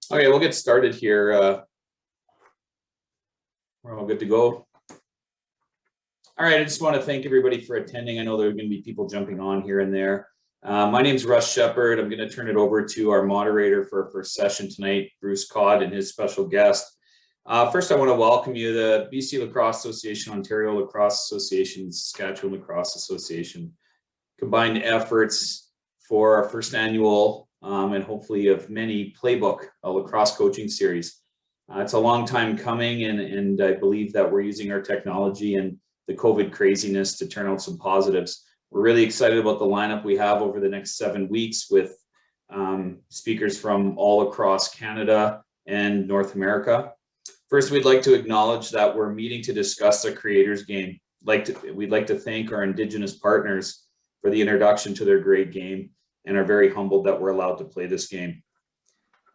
Okay, we'll get started here. We're all good to go. All right, I just want to thank everybody for attending. I know there are going to be people jumping on here and there. My name is Russ Shepard. I'm going to turn it over to our moderator for our first session tonight, Bruce Codd, and his special guest. First, I want to welcome you, the BC Lacrosse Association, Ontario Lacrosse Association, Saskatchewan Lacrosse Association, combined efforts for our first annual and hopefully of many Playbook, a lacrosse coaching series. It's a long time coming, and I believe that we're using our technology and the COVID craziness to turn out some positives. We're really excited about the lineup we have over the next 7 weeks with speakers from all across Canada and North America. First, we'd like to acknowledge that we're meeting to discuss the Creators Game. We'd like to thank our Indigenous partners for the introduction to their great game and are very humbled that we're allowed to play this game.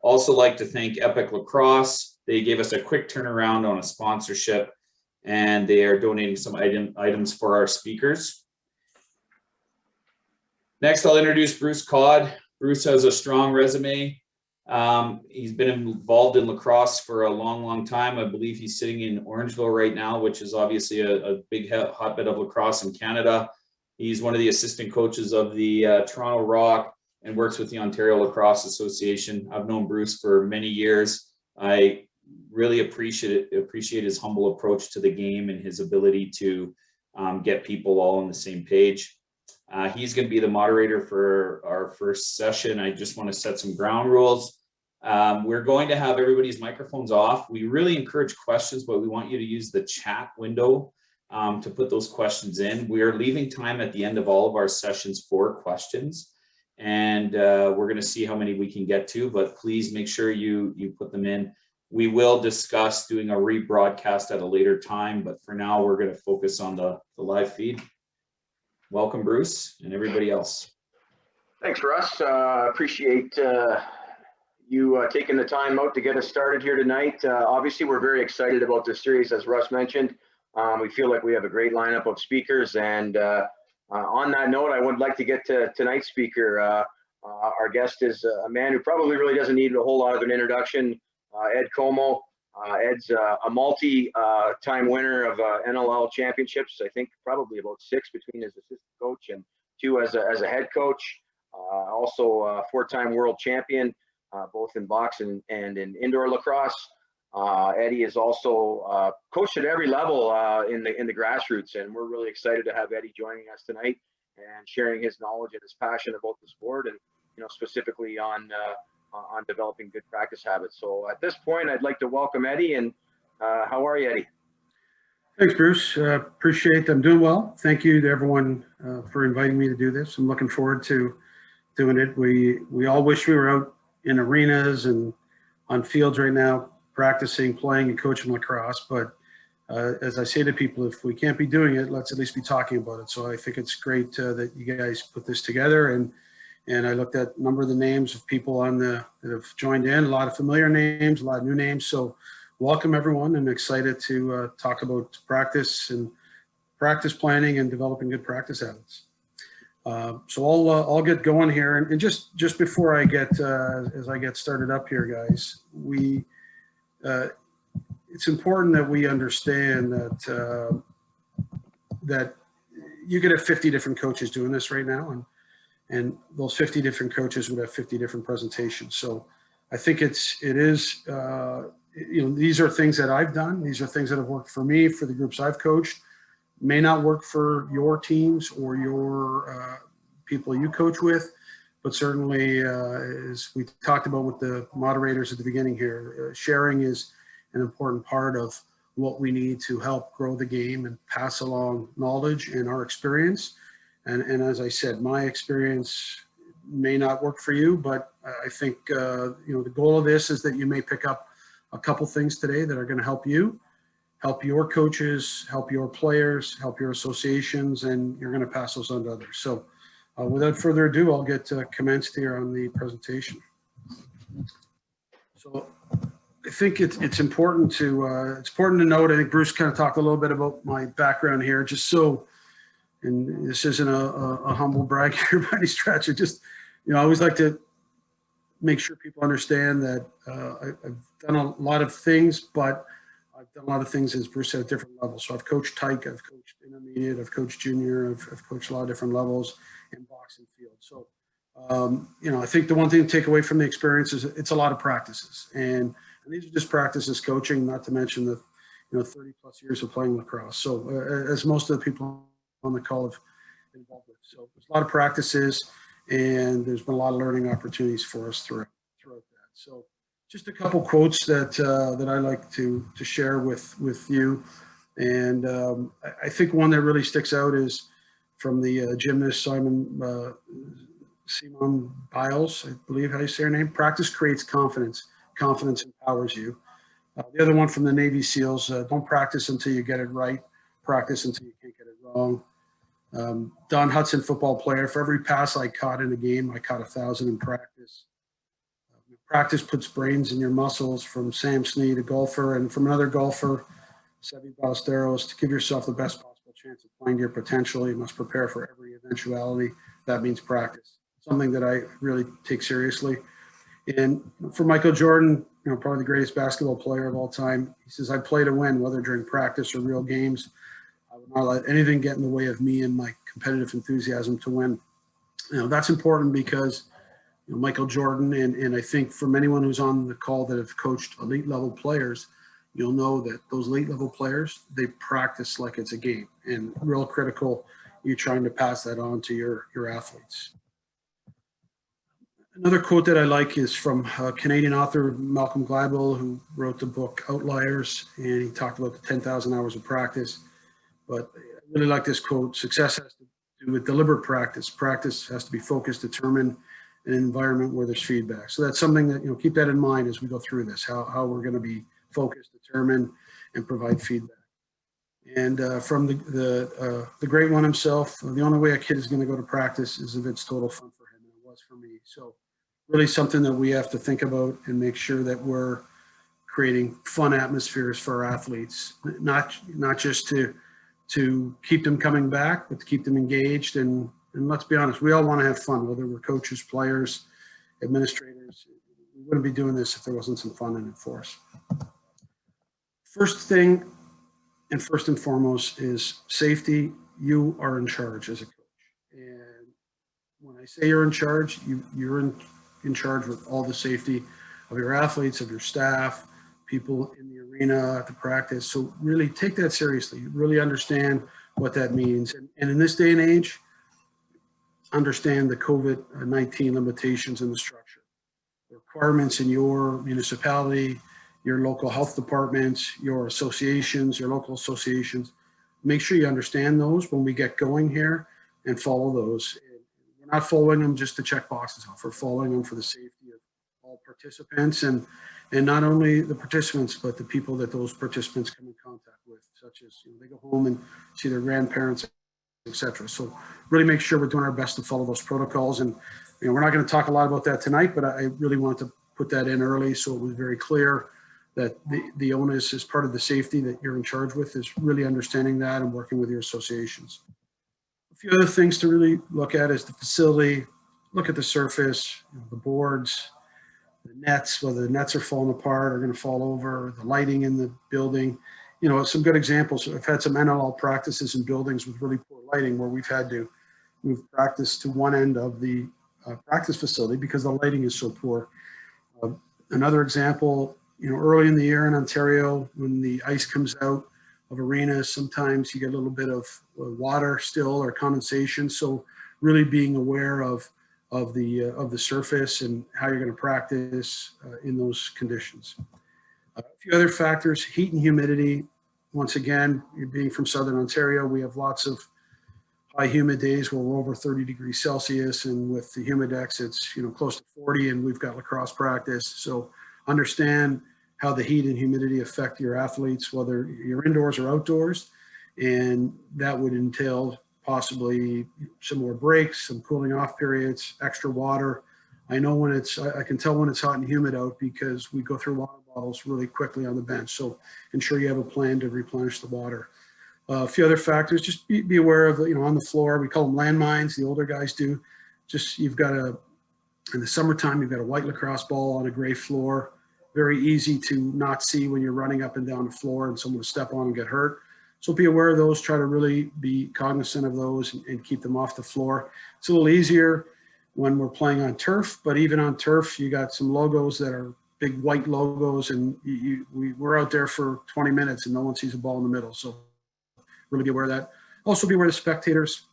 Also like to thank Epic Lacrosse. They gave us a quick turnaround on a sponsorship, and they are donating some items for our speakers. Next, I'll introduce Bruce Codd. Bruce has a strong resume. He's been involved in lacrosse for a long time. I believe he's sitting in Orangeville right now, which is obviously a big hotbed of lacrosse in Canada. He's one of the assistant coaches of the Toronto Rock and works with the Ontario Lacrosse Association. I've known Bruce for many years. I really appreciate his humble approach to the game and his ability to get people all on the same page. He's going to be the moderator for our first session. I just want to set some ground rules. We're going to have everybody's microphones off. We really encourage questions, but we want you to use the chat window to put those questions in. We are leaving time at the end of all of our sessions for questions, and we're going to see how many we can get to, but please make sure you put them in. We will discuss doing a rebroadcast at a later time, but for now, we're going to focus on the live feed. Welcome, Bruce, and everybody else. Thanks, Russ. Appreciate you taking the time out to get us started here tonight. Obviously, we're very excited about this series, as Russ mentioned. We feel like we have a great lineup of speakers, and on that note, I would like to get to tonight's speaker. Our guest is a man who probably really doesn't need a whole lot of an introduction, Ed Comeau. Ed's a multi-time winner of NLL championships. I think probably about 6 between his assistant coach and 2 as a head coach. Also a 4-time world champion, both in box and in indoor lacrosse. Eddie is also coached at every level in the grassroots, and we're really excited to have Eddie joining us tonight and sharing his knowledge and his passion about the sport, and specifically on developing good practice habits. So at this point, I'd like to welcome Eddie. And how are you, Eddie? Thanks, Bruce. Appreciate it. I'm doing well. Thank you to everyone for inviting me to do this. I'm looking forward to doing it. We all wish we were out in arenas and on fields right now, practicing, playing, and coaching lacrosse. But as I say to people, if we can't be doing it, let's at least be talking about it. So I think it's great that you guys put this together. And I looked at a number of the names of people that have joined in, a lot of familiar names, a lot of new names. So welcome, everyone. I'm excited to talk about practice and practice planning and developing good practice habits. So I'll get going here. And just before I as I get started up here, guys, it's important that we understand that you could have 50 different coaches doing this right now, and those 50 different coaches would have 50 different presentations. So I think it is these are things that I've done. These are things that have worked for me, for the groups I've coached. May not work for your teams or your people you coach with, but certainly, as we talked about with the moderators at the beginning here, sharing is an important part of what we need to help grow the game and pass along knowledge and our experience. And as I said, my experience may not work for you, but I think the goal of this is that you may pick up a couple things today that are going to help you, help your coaches, help your players, help your associations, and you're going to pass those on to others. So without further ado, I'll get commenced here on the presentation. So I think it's important to note, I think Bruce kind of talked a little bit about my background here, just so, and this isn't a humble brag here by any stretch. I always like to make sure people understand that I've done a lot of things, but I've done a lot of things, as Bruce said, at different levels. So I've coached tyke, I've coached intermediate, I've coached junior, I've coached a lot of different levels in box and field. So, I think the one thing to take away from the experience is it's a lot of practices. And these are just practices coaching, not to mention the 30 plus years of playing lacrosse. So as most of the people on the call have been involved with. So there's a lot of practices, and there's been a lot of learning opportunities for us throughout that. So just a couple quotes that I like to share with you. And I think one that really sticks out is from the gymnast Simon Biles, I believe how you say her name. Practice creates confidence. Confidence empowers you. The other one from the Navy SEALs, don't practice until you get it right. Practice until you can't get it wrong. Don Hudson, football player, for every pass I caught in a game, I caught 1,000 in practice. Practice puts brains in your muscles, from Sam Snead, a golfer, and from another golfer, Seve Ballesteros. To give yourself the best possible chance of playing to your potential, you must prepare for every eventuality. That means practice. Something that I really take seriously. And for Michael Jordan, probably the greatest basketball player of all time, he says, I play to win, whether during practice or real games. I would not let anything get in the way of me and my competitive enthusiasm to win. That's important because Michael Jordan, and I think from anyone who's on the call that have coached elite level players, you'll know that those elite level players, they practice like it's a game, and real critical you trying to pass that on to your athletes. Another quote that I like is from Canadian author Malcolm Gladwell, who wrote the book Outliers, and he talked about the 10,000 hours of practice. But I really like this quote: success has to do with deliberate practice. Practice has to be focused, determined, in an environment where there's feedback. So that's something that, keep that in mind as we go through this, how we're going to be focused, determined, and provide feedback. And from the great one himself, the only way a kid is going to go to practice is if it's total fun for him, and it was for me. So really something that we have to think about and make sure that we're creating fun atmospheres for our athletes, not just to keep them coming back, but to keep them engaged. And let's be honest, we all want to have fun, whether we're coaches, players, administrators. We wouldn't be doing this if there wasn't some fun in it for us. First thing, and first and foremost, is safety. You are in charge as a coach. And when I say you're in charge, you're in charge with all the safety of your athletes, of your staff, people in the arena, at the practice. So really take that seriously. Really understand what that means. And in this day and age, understand the COVID-19 limitations in the structure. The requirements in your municipality, your local health departments, your associations, your local associations. Make sure you understand those when we get going here and follow those. We're not following them just to check boxes off. We're following them for the safety of all participants, and not only the participants, but the people that those participants come in contact with, such as they go home and see their grandparents, etc. So really make sure we're doing our best to follow those protocols. And we're not going to talk a lot about that tonight, but I really wanted to put that in early so it was very clear that the onus is part of the safety that you're in charge with, is really understanding that and working with your associations. A few other things to really look at is the facility, look at the surface, the boards, the nets, whether the nets are falling apart or going to fall over, the lighting in the building. Some good examples. I've had some NLL practices in buildings with really poor lighting where we've had to move practice to one end of the practice facility because the lighting is so poor. Another example, early in the year in Ontario, when the ice comes out of arenas, sometimes you get a little bit of water still or condensation. So really being aware of the surface and how you're going to practice in those conditions. A few other factors: heat and humidity. Once again, being from Southern Ontario, we have lots of high humid days where we're over 30 degrees Celsius, and with the humidex, it's close to 40, and we've got lacrosse practice. So understand how the heat and humidity affect your athletes, whether you're indoors or outdoors, and that would entail possibly some more breaks, some cooling off periods, extra water. I know I can tell when it's hot and humid out because we go through water bottles really quickly on the bench. So ensure you have a plan to replenish the water. A few other factors, just be aware of, on the floor, we call them landmines, the older guys do. Just, you've got to In the summertime, you've got a white lacrosse ball on a gray floor. Very easy to not see when you're running up and down the floor and someone to step on and get hurt. So be aware of those, try to really be cognizant of those and keep them off the floor. It's a little easier when we're playing on turf, but even on turf, you got some logos that are big white logos, and we're out there for 20 minutes and no one sees a ball in the middle. So really be aware of that. Also be aware of the spectators,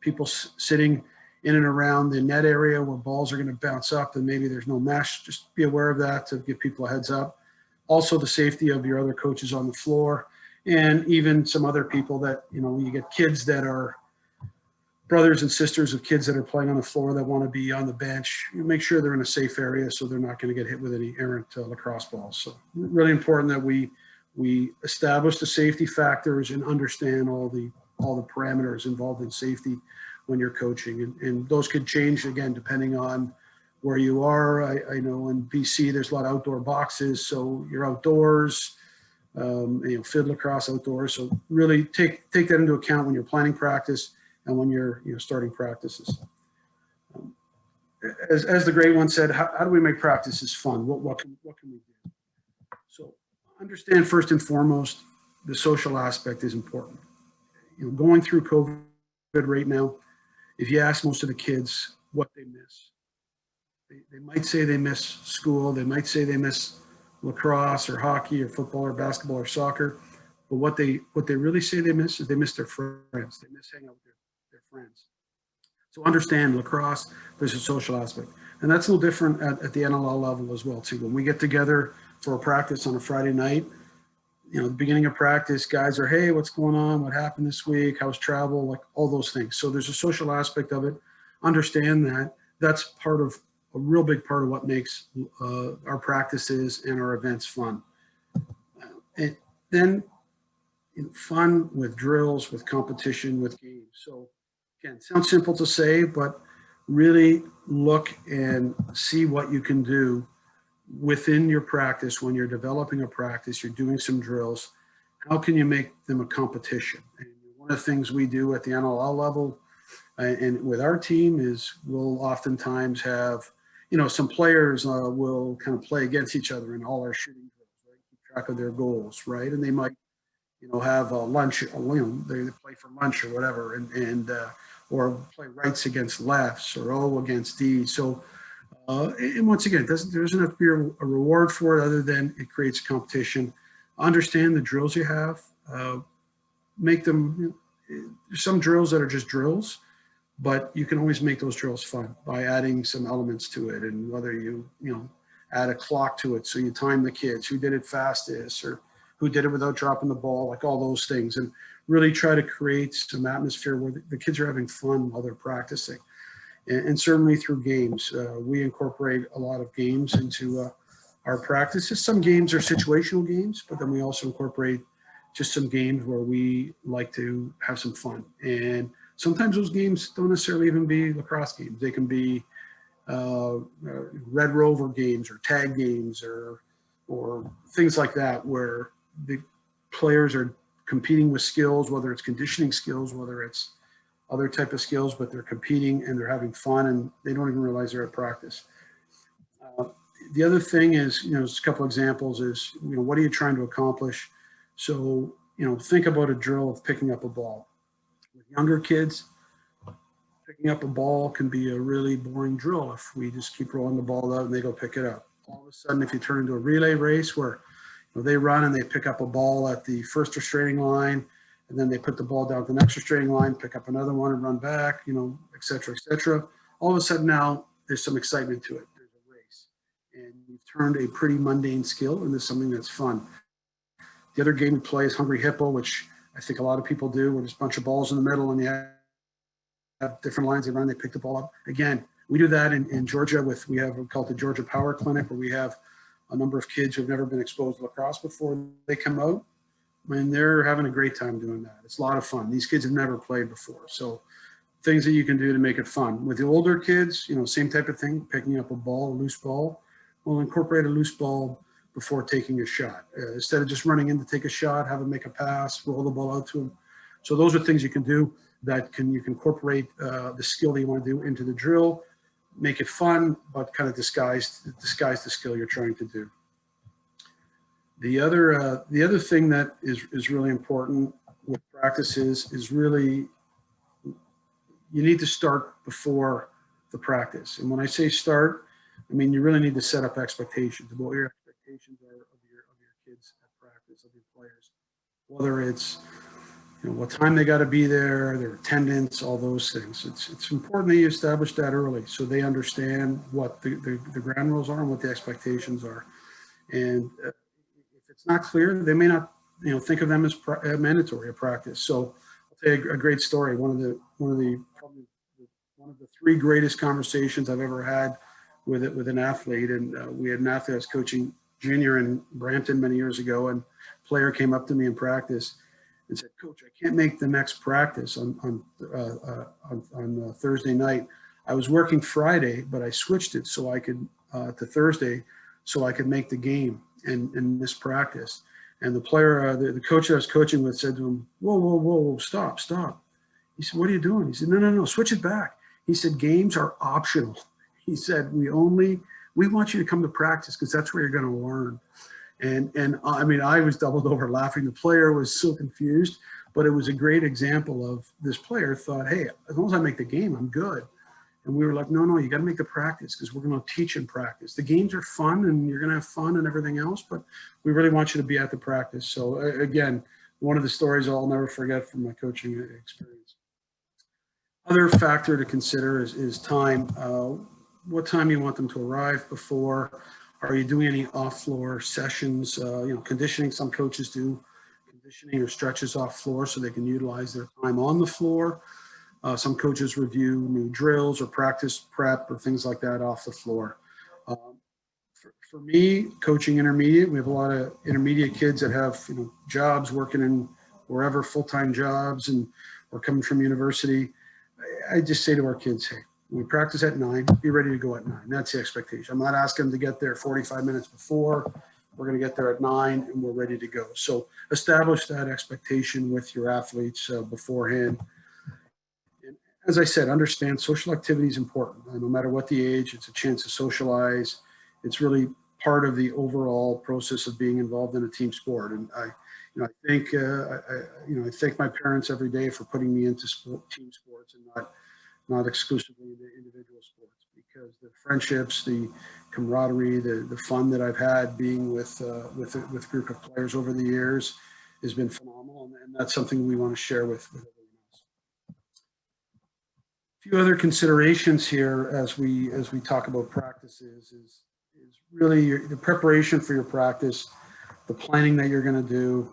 people sitting in and around the net area where balls are going to bounce up and maybe there's no mesh. Just be aware of that to give people a heads up. Also the safety of your other coaches on the floor, and even some other people that, you know, you get kids that are brothers and sisters of kids that are playing on the floor that want to be on the bench. You make sure they're in a safe area so they're not going to get hit with any errant lacrosse balls. So really important that we establish the safety factors and understand all the parameters involved in safety when you're coaching. And those could change, again, depending on where you are. I know in BC, there's a lot of outdoor boxes, so you're outdoors, you know, field lacrosse outdoors. So really take that into account when you're planning practice and when you're, you know, starting practices. As the great one said, how do we make practices fun? What can we do? So understand first and foremost, the social aspect is important. You know, going through COVID right now, if you ask most of the kids what they miss, they might say they miss school, they might say they miss lacrosse or hockey or football or basketball or soccer, but what they really say they miss is they miss their friends. They miss hanging out with their friends. So understand lacrosse, there's a social aspect. And that's a little different at the NLL level as well too. When we get together for a practice on a Friday night, you know, the beginning of practice, guys are, hey, what's going on? What happened this week? How's travel? Like all those things. So there's a social aspect of it. Understand that. That's part of a real big part of what makes our practices and our events fun. And then, you know, fun with drills, with competition, with games. So again, sounds simple to say, but really look and see what you can do within your practice. When you're developing a practice, you're doing some drills, how can you make them a competition? And one of the things we do at the NLL level and with our team is we'll oftentimes have, you know, some players will kind of play against each other in all our shooting drills, right? Keep track of their goals, right? And they might, you know, have a lunch, you know, they play for lunch or whatever, and or play rights against lefts or O against D. So and once again, there doesn't have to be a reward for it other than it creates competition. Understand the drills you have. Make them, you know, there's some drills that are just drills, but you can always make those drills fun by adding some elements to it. And whether you know, add a clock to it so you time the kids, who did it fastest or who did it without dropping the ball, like all those things. And really try to create some atmosphere where the kids are having fun while they're practicing. And certainly through games. We incorporate a lot of games into our practices. Some games are situational games, but then we also incorporate just some games where we like to have some fun. And sometimes those games don't necessarily even be lacrosse games. They can be Red Rover games or tag games or things like that, where the players are competing with skills, whether it's conditioning skills, whether it's other type of skills, but they're competing and they're having fun and they don't even realize they're at practice. The other thing is, you know, just a couple examples is, you know, what are you trying to accomplish? So, you know, think about a drill of picking up a ball. With younger kids, picking up a ball can be a really boring drill if we just keep rolling the ball out and they go pick it up. All of a sudden, if you turn into a relay race where, you know, they run and they pick up a ball at the first restraining line, and then they put the ball down at the next restraining line, pick up another one and run back, you know, et cetera, et cetera. All of a sudden now there's some excitement to it. There's a race. And you've turned a pretty mundane skill into something that's fun. The other game we play is Hungry Hippo, which I think a lot of people do, where there's a bunch of balls in the middle and you have different lines they run, they pick the ball up. Again, we do that in Georgia we have called the Georgia Power Clinic, where we have a number of kids who've never been exposed to lacrosse before. They come out, and they're having a great time doing that. It's a lot of fun. These kids have never played before. So things that you can do to make it fun. With the older kids, you know, same type of thing, picking up a ball, a loose ball. We'll incorporate a loose ball before taking a shot. Instead of just running in to take a shot, have them make a pass, roll the ball out to them. So those are things you can do that you can incorporate the skill that you want to do into the drill. make it fun, but kind of disguise the skill you're trying to do. The other thing that is really important with practices is really, you need to start before the practice. And when I say start, I mean, you really need to set up expectations of what your expectations are of your kids at practice, of your players, whether it's, you know, what time they got to be there, their attendance, all those things. It's important that you establish that early so they understand what the ground rules are and what the expectations are. And if it's not clear, they may not, you know, think of them as mandatory at practice. So I'll tell you a great story. One of the three greatest conversations I've ever had with an athlete, and we had an athlete I was coaching junior in Brampton many years ago, and a player came up to me in practice and said, "Coach, I can't make the next practice on Thursday night. I was working Friday, but I switched it so I could to Thursday so I could make the game and miss practice." And the player, the coach that I was coaching with, said to him, "Whoa, stop." He said, "What are you doing?" He said, No, switch it back." He said, "Games are optional." He said, we want you to come to practice because that's where you're going to learn." And I mean, I was doubled over laughing. The player was so confused, but it was a great example of this player thought, "Hey, as long as I make the game, I'm good." And we were like, no, you got to make the practice because we're going to teach in practice. The games are fun and you're going to have fun and everything else, but we really want you to be at the practice. So again, one of the stories I'll never forget from my coaching experience. Other factor to consider is time. What time you want them to arrive before. Are you doing any off-floor sessions? Conditioning, some coaches do conditioning or stretches off floor so they can utilize their time on the floor. Some coaches review new drills or practice prep or things like that off the floor. For me, coaching intermediate, we have a lot of intermediate kids that have jobs, working in wherever, full-time jobs, and or coming from university. I just say to our kids, "Hey, we practice at 9, be ready to go at 9. That's the expectation. I'm not asking them to get there 45 minutes before. We're going to get there at 9 and we're ready to go. So establish that expectation with your athletes beforehand. And as I said, understand social activity is important. No matter what the age, it's a chance to socialize. It's really part of the overall process of being involved in a team sport. And I thank my parents every day for putting me into team sports and not exclusively the individual sports, because the friendships, the camaraderie, the fun that I've had being with a group of players over the years has been phenomenal, and that's something we want to share with everyone else. A few other considerations here as we talk about practices is really the preparation for your practice, the planning that you're going to do,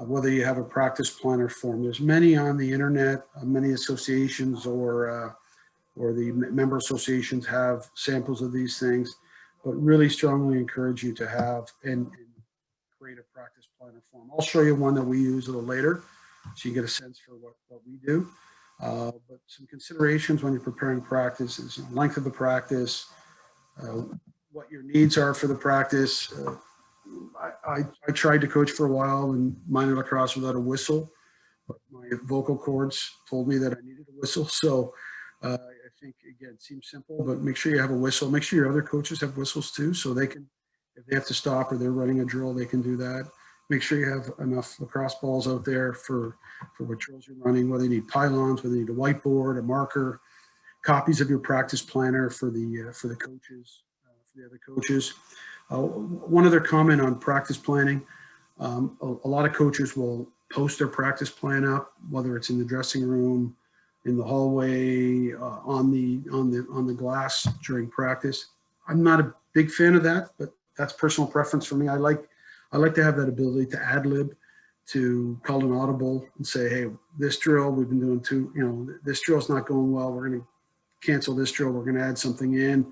whether you have a practice planner form. There's many on the internet, many associations or the member associations have samples of these things, but really strongly encourage you to have and create a practice planner form. I'll show you one that we use a little later so you get a sense for what we do. But some considerations when you're preparing practice is length of the practice, what your needs are for the practice. I tried to coach for a while in minor lacrosse without a whistle, but my vocal cords told me that I needed a whistle. So I think, again, it seems simple, but make sure you have a whistle. Make sure your other coaches have whistles too, so they can, if they have to stop or they're running a drill, they can do that. Make sure you have enough lacrosse balls out there for what drills you're running, whether you need pylons, whether you need a whiteboard, a marker, copies of your practice planner for the coaches, for the other coaches. One other comment on practice planning. A lot of coaches will post their practice plan up, whether it's in the dressing room, in the hallway, on the glass during practice. I'm not a big fan of that, but that's personal preference for me. I like to have that ability to ad lib, to call an audible and say, "Hey, this drill we've been doing this drill's not going well. We're going to cancel this drill. We're going to add something in,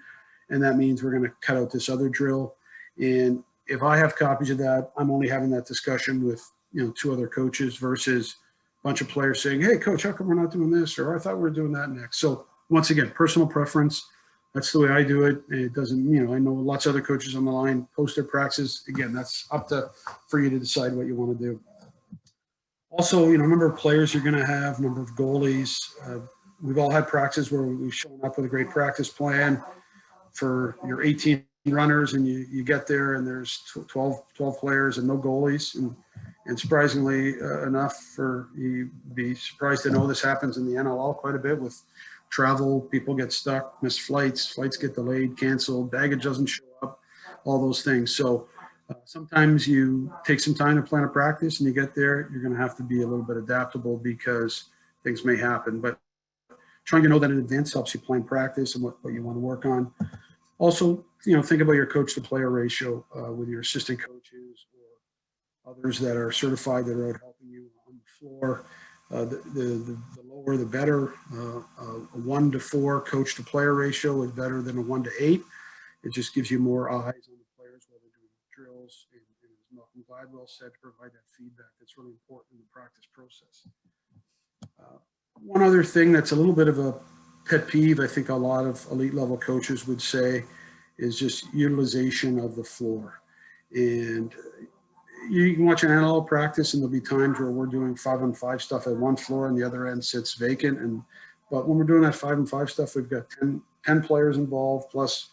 and that means we're going to cut out this other drill." And if I have copies of that, I'm only having that discussion with 2 other coaches versus a bunch of players saying, "Hey, coach, how come we're not doing this?" Or "I thought we were doing that next." So once again, personal preference. That's the way I do it. It doesn't, I know lots of other coaches on the line post their practices. Again, that's up for you to decide what you want to do. Also, number of players you're going to have, number of goalies. we've all had practices where we've shown up with a great practice plan for your 18 runners, and you get there and there's 12 players and no goalies. And surprisingly enough, you'd be surprised to know this happens in the NLL quite a bit with travel. People get stuck, miss flights get delayed, canceled, baggage doesn't show up, all those things. So sometimes you take some time to plan a practice and you get there, you're going to have to be a little bit adaptable because things may happen. But trying to know that in advance helps you plan practice and what you want to work on. Also, think about your coach to player ratio with your assistant coaches or others that are certified that are out helping you on the floor. The lower, the better. A 1 to 4 coach to player ratio is better than a 1 to 8. It just gives you more eyes on the players while they're doing drills. And as Malcolm Gladwell said, to provide that feedback that's really important in the practice process. One other thing that's a little bit of a pet peeve, I think a lot of elite level coaches would say, is just utilization of the floor. And you can watch an NLL practice and there'll be times where we're doing 5-on-5 stuff at one floor and the other end sits vacant. But when we're doing that 5-on-5 stuff, we've got 10 players involved plus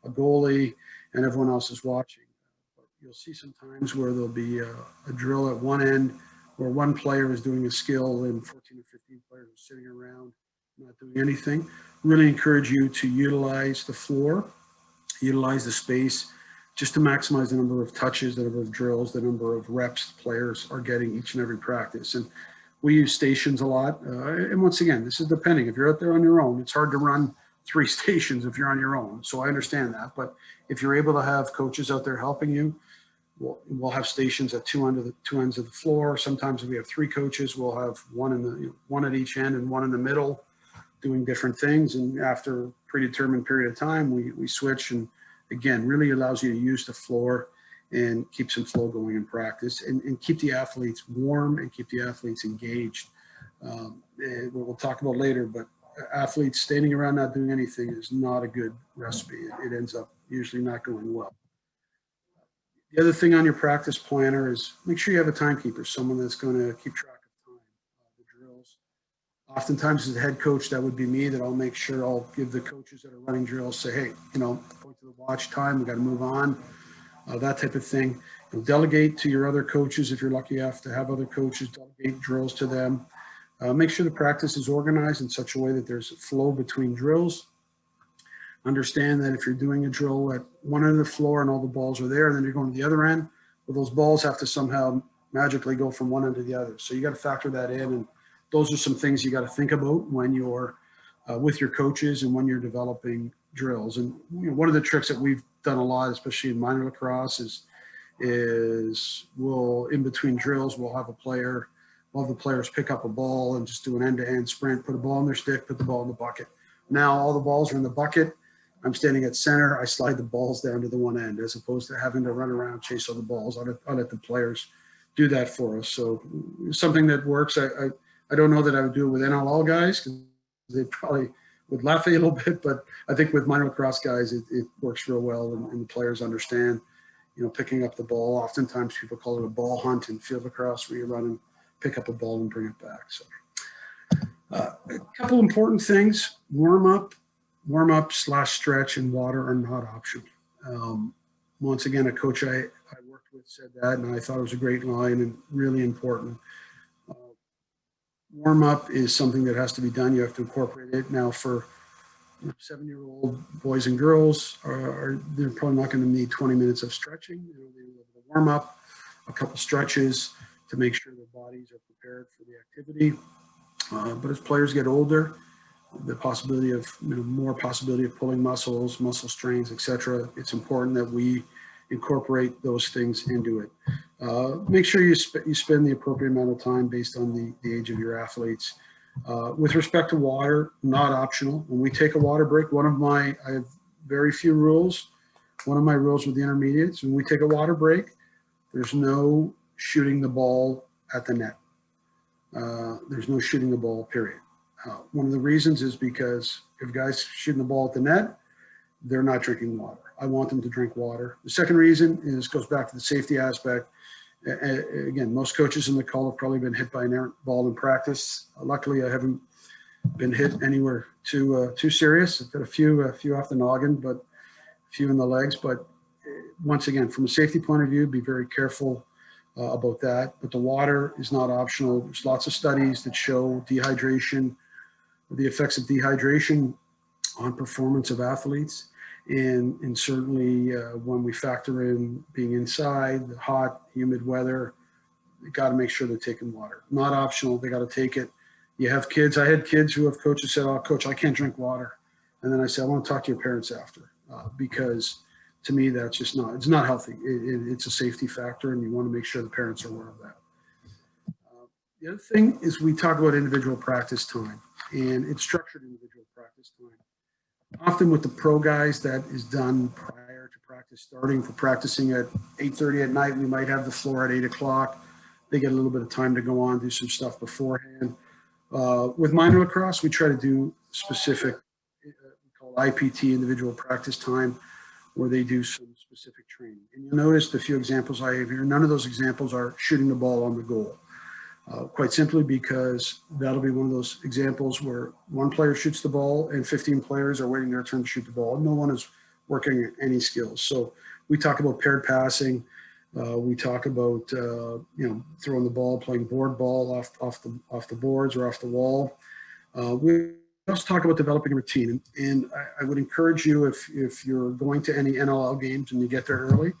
a goalie and everyone else is watching. But you'll see some times where there'll be a drill at one end where one player is doing a skill and 14 or 15 players are sitting around not doing anything. Really encourage you to utilize the floor, utilize the space, just to maximize the number of touches, the number of drills, the number of reps players are getting each and every practice. And we use stations a lot. And once again, this is depending. If you're out there on your own, it's hard to run 3 stations if you're on your own. So I understand that. But if you're able to have coaches out there helping you, we'll have stations at two ends of the floor. Sometimes if we have 3 coaches, we'll have one at each end and one in the middle doing different things. And after a predetermined period of time, we switch, and again, really allows you to use the floor and keep some flow going in practice and keep the athletes warm and keep the athletes engaged. And we'll talk about later, but athletes standing around not doing anything is not a good recipe. It ends up usually not going well. The other thing on your practice planner is make sure you have a timekeeper, someone that's going to keep track of time, the drills. Oftentimes as a head coach, that would be me, that I'll make sure I'll give the coaches that are running drills, say, hey, point to the watch time, we got to move on, that type of thing. Delegate to your other coaches if you're lucky enough to have other coaches, delegate drills to them. Make sure the practice is organized in such a way that there's a flow between drills. Understand that if you're doing a drill at one end of the floor and all the balls are there, and then you're going to the other end, well, those balls have to somehow magically go from one end to the other. So you got to factor that in, and those are some things you got to think about when you're with your coaches and when you're developing drills. And one of the tricks that we've done a lot, especially in minor lacrosse, is we'll, in between drills, we'll have the players pick up a ball and just do an end-to-end sprint, put a ball in their stick, put the ball in the bucket. Now all the balls are in the bucket. I'm standing at center. I slide the balls down to the one end, as opposed to having to run around, chase all the balls. I'll let the players do that for us. So something that works. I don't know that I would do it with NLL guys, because they probably would laugh at you a little bit, but I think with minor lacrosse guys, it works real well, and the players understand, picking up the ball. Oftentimes people call it a ball hunt in field lacrosse, where you run and pick up a ball and bring it back. So a couple important things: warm up / stretch and water are not optional. Once again, a coach I worked with said that, and I thought it was a great line and really important. Warm up is something that has to be done. You have to incorporate it. Now for 7-year-old boys and girls, they're probably not going to need 20 minutes of stretching. They need a little bit of warm up, a couple stretches to make sure their bodies are prepared for the activity. But as players get older, the possibility of more possibility of pulling muscles, muscle strains, etc. It's important that we incorporate those things into it. Make sure you spend the appropriate amount of time based on the age of your athletes. With respect to water, not optional. When we take a water break, I have very few rules. One of my rules with the intermediates, when we take a water break, there's no shooting the ball at the net. There's no shooting the ball, period. One of the reasons is because if guys shooting the ball at the net, they're not drinking water. I want them to drink water. The second reason goes back to the safety aspect. Again, most coaches in the call have probably been hit by an errant ball in practice. Luckily, I haven't been hit anywhere too serious. I've got a few off the noggin, but a few in the legs. But once again, from a safety point of view, be very careful about that. But the water is not optional. There's lots of studies that show dehydration, the effects of dehydration on performance of athletes. And certainly when we factor in being inside, the hot, humid weather, you got to make sure they're taking water. Not optional. They got to take it. You have kids. I had kids who have coaches said, "Oh, coach, I can't drink water." And then I said, "I want to talk to your parents after," because to me, that's just not, it's not healthy. It's a safety factor, and you want to make sure the parents are aware of that. The other thing is we talk about individual practice time, and it's structured individual practice time. Often with the pro guys, that is done prior to practice starting. For practicing at 8:30 at night, we might have the floor at 8 o'clock. They get a little bit of time to go on, do some stuff beforehand. With minor lacrosse, we try to do specific, we call IPT, individual practice time, where they do some specific training. And you'll notice the few examples I have here, none of those examples are shooting the ball on the goal. Quite simply because that'll be one of those examples where one player shoots the ball and 15 players are waiting their turn to shoot the ball. No one is working any skills. So we talk about paired passing. We talk about throwing the ball, playing board ball off the boards or off the wall. We also talk about developing a routine. And I would encourage you, if you're going to any NLL games and you get there early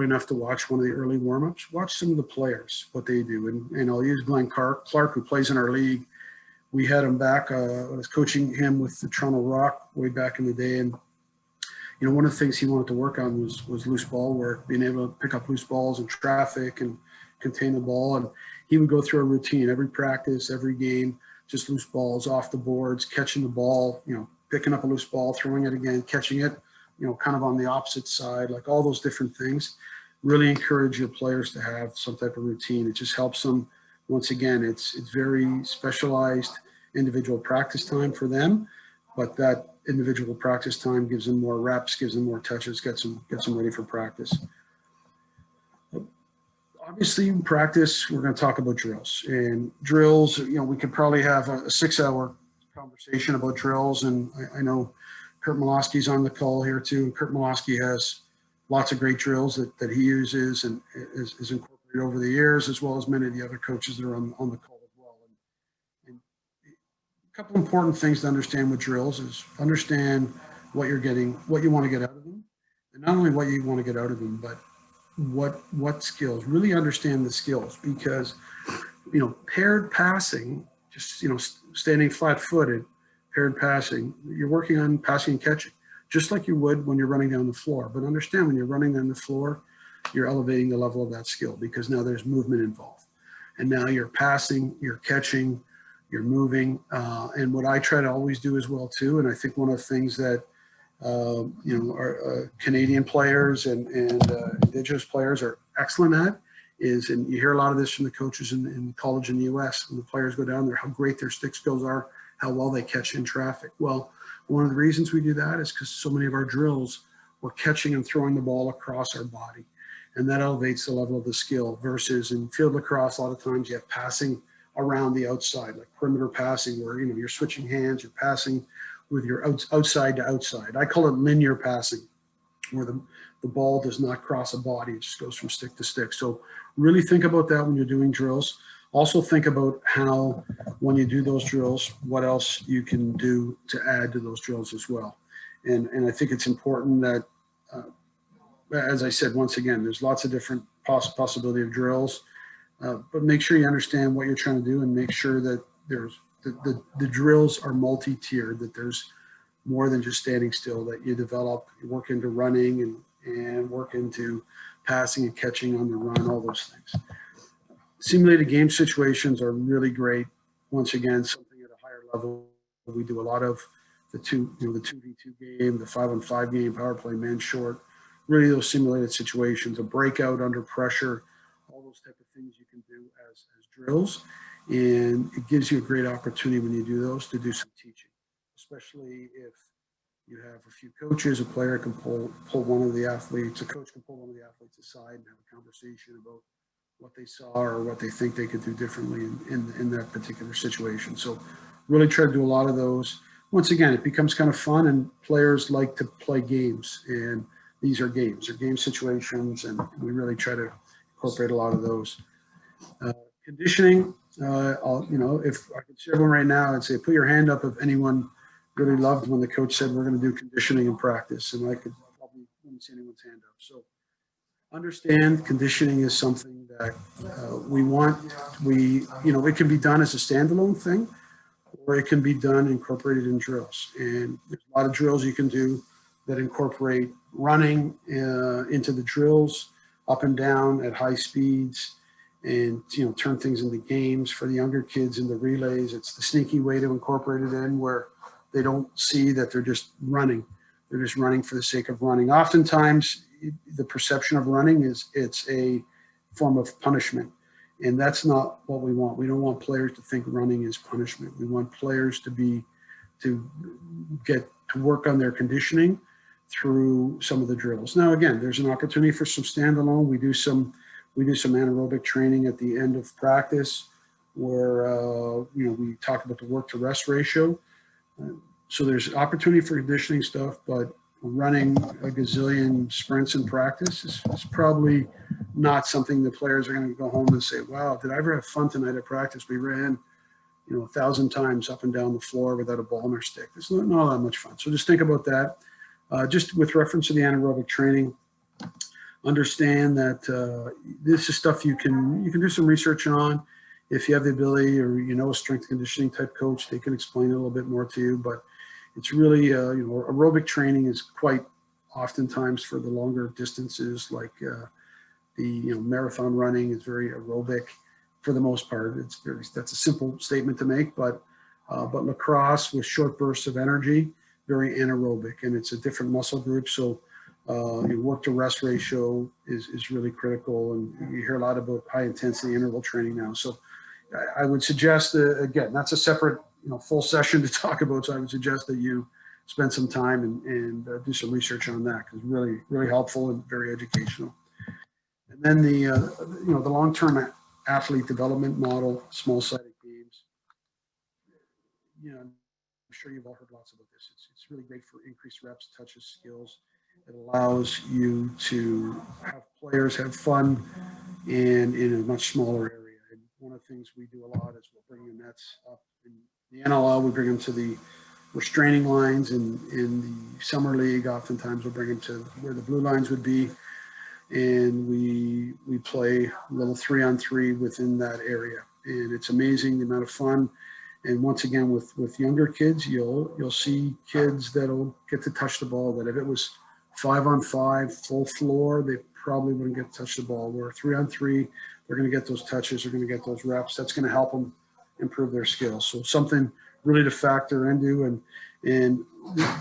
enough to watch one of the early warm-ups, watch some of the players, what they do. And I'll use Glenn Clark, who plays in our league. We had him back, I was coaching him with the Toronto Rock way back in the day. And, one of the things he wanted to work on was loose ball work, being able to pick up loose balls in traffic and contain the ball. And he would go through a routine, every practice, every game, just loose balls off the boards, catching the ball, picking up a loose ball, throwing it again, catching it, kind of on the opposite side, like all those different things. Really encourage your players to have some type of routine. It just helps them. Once again, it's very specialized individual practice time for them, but that individual practice time gives them more reps, gives them more touches, gets them ready for practice. Obviously, in practice, we're going to talk about drills. And drills, we could probably have a 6-hour conversation about drills. And I know Kurt Malosky's on the call here too. And Kurt Malosky has lots of great drills that he uses and is incorporated over the years, as well as many of the other coaches that are on the call as well. And a couple important things to understand with drills is understand what you're getting, what you want to get out of them, and not only what you want to get out of them, but what skills. Really understand the skills, because paired passing, just standing flat-footed, paired passing, you're working on passing and catching, just like you would when you're running down the floor. But understand, when you're running down the floor, you're elevating the level of that skill, because now there's movement involved. And now you're passing, you're catching, you're moving. And what I try to always do as well too, and I think one of the things that our Canadian players and Indigenous players are excellent at is, and you hear a lot of this from the coaches in college in the US, when the players go down there, how great their stick skills are, how well they catch in traffic. Well, one of the reasons we do that is because so many of our drills, we're catching and throwing the ball across our body. And that elevates the level of the skill, versus in field lacrosse, a lot of times you have passing around the outside, like perimeter passing, where you're switching hands, you're passing with your outside to outside. I call it linear passing, where the ball does not cross a body, it just goes from stick to stick. So really think about that when you're doing drills. Also think about how, when you do those drills, what else you can do to add to those drills as well. And I think it's important that, as I said, once again, there's lots of different possibility of drills, but make sure you understand what you're trying to do, and make sure that there's the drills are multi-tiered, that there's more than just standing still, that you develop, you work into running and work into passing and catching on the run, all those things. Simulated game situations are really great. Once again, something at a higher level. We do a lot of the 2v2 game, the 5-on-5 game, power play, man short, really those simulated situations, a breakout under pressure, all those type of things you can do as drills. And it gives you a great opportunity when you do those to do some teaching, especially if you have a few coaches. A player can pull one of the athletes, a coach can pull one of the athletes aside and have a conversation about what they saw or what they think they could do differently in that particular situation. So really try to do a lot of those. Once again, it becomes kind of fun, and players like to play games, and these are games, they're game situations, and we really try to incorporate a lot of those. Conditioning, if I could see everyone right now, I'd say put your hand up if anyone really loved when the coach said we're going to do conditioning in practice, and I could probably wouldn't see anyone's hand up. So understand conditioning is something that we want. It can be done as a standalone thing, or it can be done incorporated in drills. And there's a lot of drills you can do that incorporate running into the drills, up and down at high speeds, and turn things into games for the younger kids in the relays. It's the sneaky way to incorporate it in, where they don't see that they're just running. They're just running for the sake of running. Oftentimes, the perception of running is it's a form of punishment. And that's not what we want. We don't want players to think running is punishment. We want players to get to work on their conditioning through some of the drills. Now, again, there's an opportunity for some standalone. We do some anaerobic training at the end of practice, where we talk about the work to rest ratio. So there's opportunity for conditioning stuff, but running a gazillion sprints in practice is probably not something the players are going to go home and say, wow, did I ever have fun tonight at practice? We ran 1,000 times up and down the floor without a ball in our stick. It's not all that much fun. So just think about that. Just with reference to the anaerobic training, understand that this is stuff you can do some research on. If you have the ability, or a strength conditioning type coach, they can explain it a little bit more to you. But it's really, aerobic training is quite oftentimes for the longer distances, like the marathon running is very aerobic for the most part. That's a simple statement to make, but lacrosse with short bursts of energy, very anaerobic, and it's a different muscle group. So your work to rest ratio is really critical, and you hear a lot about high intensity interval training now. So I would suggest, again, that's a separate full session to talk about. So I would suggest that you spend some time and do some research on that, because really, really helpful and very educational. And then the long-term athlete development model, small-sided games. I'm sure you've all heard lots about this. It's really great for increased reps, touches, skills. It allows you to have players have fun and in a much smaller area. And one of the things we do a lot is we'll bring the nets up in the NLL. We bring them to the restraining lines, and in the summer league, oftentimes we'll bring them to where the blue lines would be, and we play a little 3-on-3 within that area. And it's amazing the amount of fun. And once again, with younger kids, you'll see kids that'll get to touch the ball that if it was 5-on-5 full floor, they probably wouldn't get to touch the ball. Where 3-on-3, they're going to get those touches, they're going to get those reps. That's going to help them improve their skills. So something really to factor into. And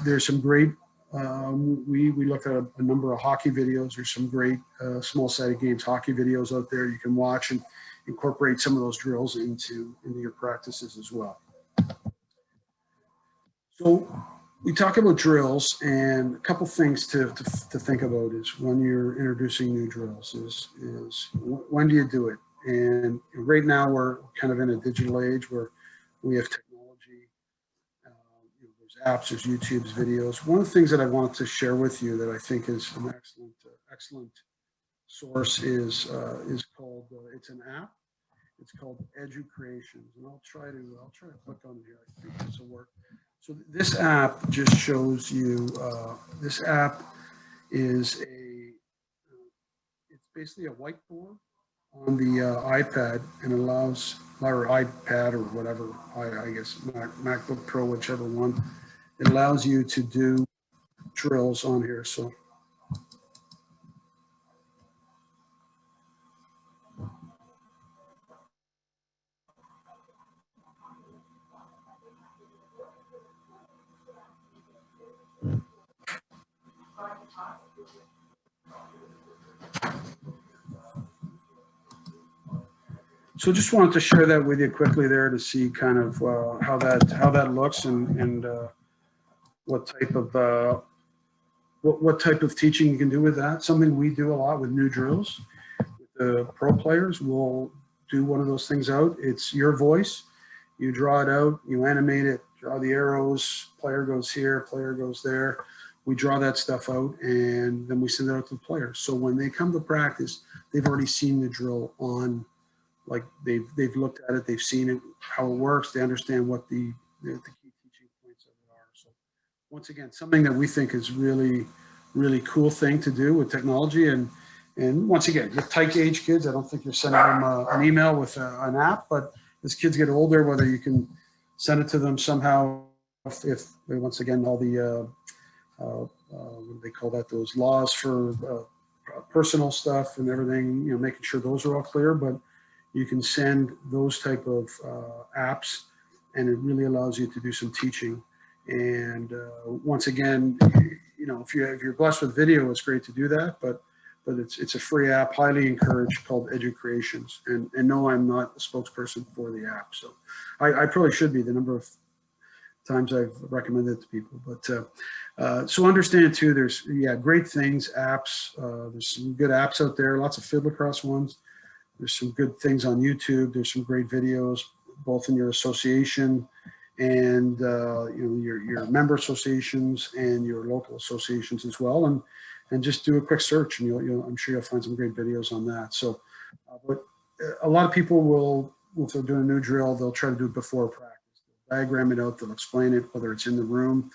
there's some great. We looked at a number of hockey videos. There's some great small-sided games hockey videos out there you can watch and incorporate some of those drills into your practices as well. So we talk about drills, and a couple things to think about is when you're introducing new drills is when do you do it? And right now we're kind of in a digital age where we have technology. There's apps, there's YouTube's videos. One of the things that I wanted to share with you that I think is an excellent source is called it's an app. It's called Edu Creations, and I'll try to click on it here. I think this will work. So this app just shows you. This app is it's basically a whiteboard on the iPad, and allows, or iPad or whatever, I guess MacBook Pro, whichever one. It allows you to do drills on here. So. So just wanted to share that with you quickly there to see kind of how that looks and what type of teaching you can do with that. Something we do a lot with new drills. With the pro players, we'll do one of those things out. It's your voice, You draw it out, you animate it, draw the arrows, player goes here, player goes there. We draw that stuff out, and then we send it out to the players. So when they come to practice, they've already seen the drill on, like they've looked at it, they've seen it, how it works, they understand what the key teaching points of it are. So once again, something that we think is really, really cool thing to do with technology. And once again, with tight age kids, I don't think you're sending them an email with an app, but as kids get older, whether you can send it to them somehow, if once again, all the, what do they call that? Those laws for personal stuff and everything, you know, making sure those are all clear, but you can send those type of apps, and it really allows you to do some teaching. And once again, you know, if you're blessed with video, it's great to do that, but it's a free app, highly encouraged, called Edu Creations. And no, I'm not a spokesperson for the app. So I probably should be, the number of times I've recommended it to people. But so understand too, there's, great things, apps. There's some good apps out there, lots of field lacrosse ones. There's some good things on YouTube. There's some great videos, both in your association and your member associations and your local associations as well. And just do a quick search, and I'm sure you'll find some great videos on that. So, but a lot of people will, if they're doing a new drill, they'll try to do it before practice. They'll diagram it out, they'll explain it, whether it's in the room.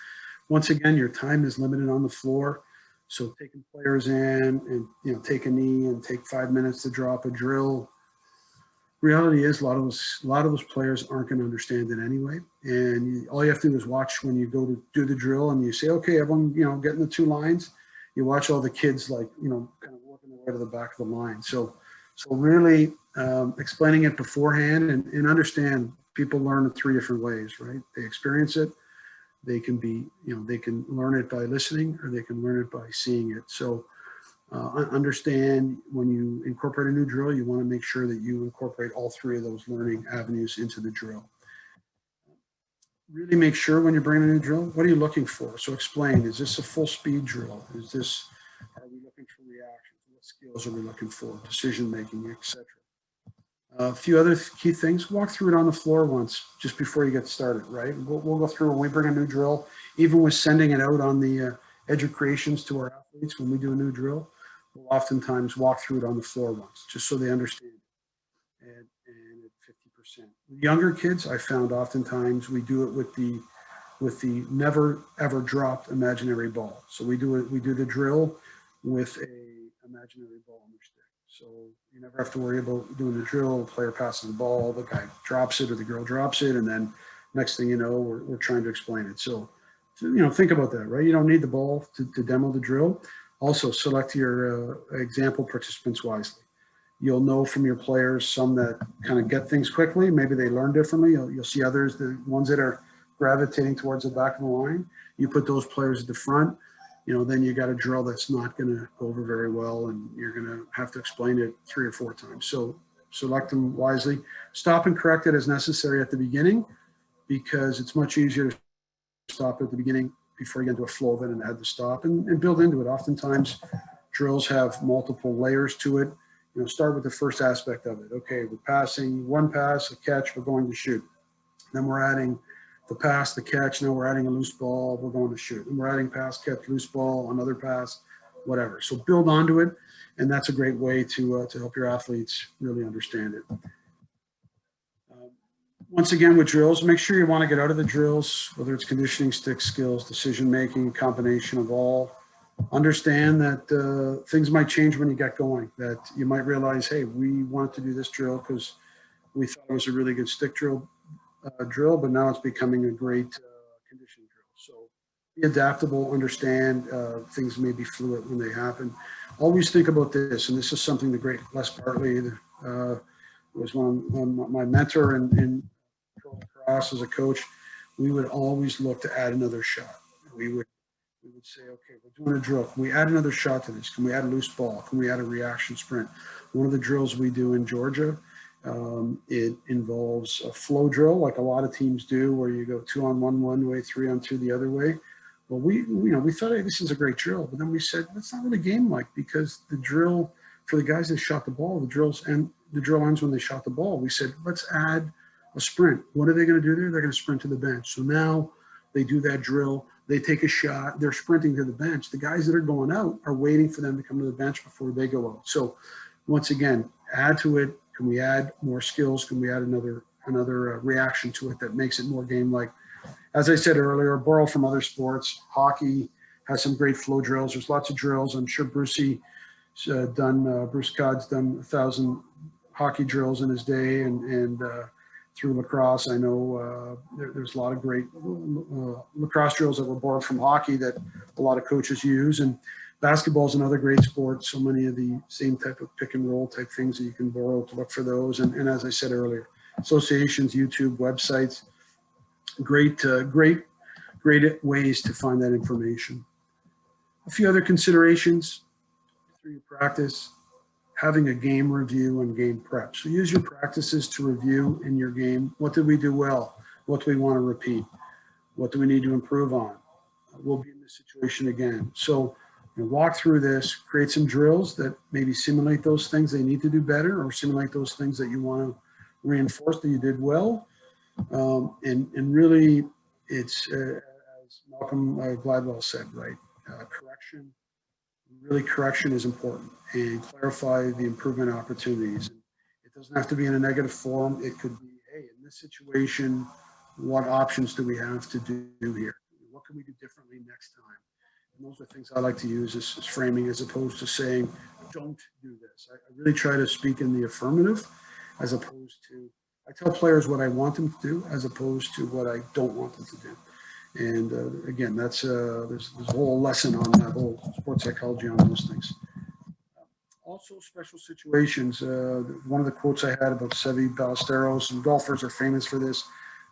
Once again, your time is limited on the floor. So taking players in and, take a knee and take 5 minutes to drop a drill. Reality is a lot of those players aren't going to understand it anyway. And all you have to do is watch when you go to do the drill and you say, okay, everyone, get in the 2 lines. You watch all the kids kind of working their way to the back of the line. So really explaining it beforehand and understand people learn in 3 different ways, right? They experience it. They can be, they can learn it by listening, or they can learn it by seeing it. So understand when you incorporate a new drill, you want to make sure that you incorporate all 3 of those learning avenues into the drill. Really make sure when you're bringing a new drill, what are you looking for? So explain, is this a full speed drill? Are we looking for reactions? What skills are we looking for? Decision making, etc. A few other key things, walk through it on the floor once, just before you get started, right? We'll go through when we bring a new drill, even with sending it out on the Edu Creations to our athletes. When we do a new drill, we'll oftentimes walk through it on the floor once, just so they understand it. And at 50%. With younger kids, I found oftentimes we do it with the never ever dropped imaginary ball. So we do the drill with a imaginary ball on their stick. So you never have to worry about doing the drill. The player passes the ball, the guy drops it, or the girl drops it, and then next thing you know, we're trying to explain it. So think about that, right? You don't need the ball to demo the drill. Also, select your example participants wisely. You'll know from your players some that kind of get things quickly. Maybe they learn differently. You'll see others, the ones that are gravitating towards the back of the line. You put those players at the front. Then you got a drill that's not going to go over very well, and you're going to have to explain it 3 or 4 times. So select them wisely. Stop and correct it as necessary at the beginning, because it's much easier to stop at the beginning before you get into a flow of it and add the stop and build into it. Oftentimes, drills have multiple layers to it. Start with the first aspect of it. Okay, we're passing 1 pass, a catch, we're going to shoot. Then we're adding the pass, the catch, now we're adding a loose ball, we're going to shoot. And we're adding pass, catch, loose ball, another pass, whatever. So build onto it, and that's a great way to help your athletes really understand it. Once again, with drills, make sure you want to get out of the drills, whether it's conditioning, stick skills, decision-making, combination of all. Understand that things might change when you get going, that you might realize, hey, we wanted to do this drill because we thought it was a really good stick drill, but now it's becoming a great conditioning drill. So be adaptable, understand things may be fluid when they happen. Always think about this, and this is something the great Les Bartley was my mentor in lacrosse as a coach. We would always look to add another shot. We would say, okay, we're doing a drill. Can we add another shot to this? Can we add a loose ball? Can we add a reaction sprint? One of the drills we do in Georgia, it involves a flow drill, like a lot of teams do, where you go 2-on-1 one way, 3-on-2 the other way. Well, we thought, hey, this is a great drill, but then we said that's not really game-like, because the drill for the guys that shot the ball, the drill ends when they shot the ball. We said let's add a sprint. What are they going to do there? They're going to sprint to the bench. So now they do that drill. They take a shot. They're sprinting to the bench. The guys that are going out are waiting for them to come to the bench before they go out. So once again, add to it. Can we add more skills? Can we add another reaction to it that makes it more game-like? As I said earlier, borrow from other sports. Hockey has some great flow drills. There's lots of drills. I'm sure Bruce Codd's done 1,000 hockey drills in his day, and through lacrosse, I know there's a lot of great lacrosse drills that were borrowed from hockey that a lot of coaches use. And basketball is another great sport. So many of the same type of pick and roll type things that you can borrow to look for those. And as I said earlier, associations, YouTube, websites, great ways to find that information. A few other considerations through your practice: having a game review and game prep. So use your practices to review in your game. What did we do well? What do we want to repeat? What do we need to improve on? We'll be in this situation again. So walk through this, create some drills that maybe simulate those things they need to do better, or simulate those things that you want to reinforce that you did well. And really, it's, as Malcolm Gladwell said, right? Correction is important, and clarify the improvement opportunities. It doesn't have to be in a negative form. It could be, hey, in this situation, what options do we have to do here? What can we do differently next time? And those are things I like to use as framing, as opposed to saying, don't do this. I really try to speak in the affirmative, as opposed to, I tell players what I want them to do, as opposed to what I don't want them to do. And again, that's there's a whole lesson on that, whole sports psychology on those things. Also, special situations. One of the quotes I had about Seve Ballesteros, and golfers are famous for this.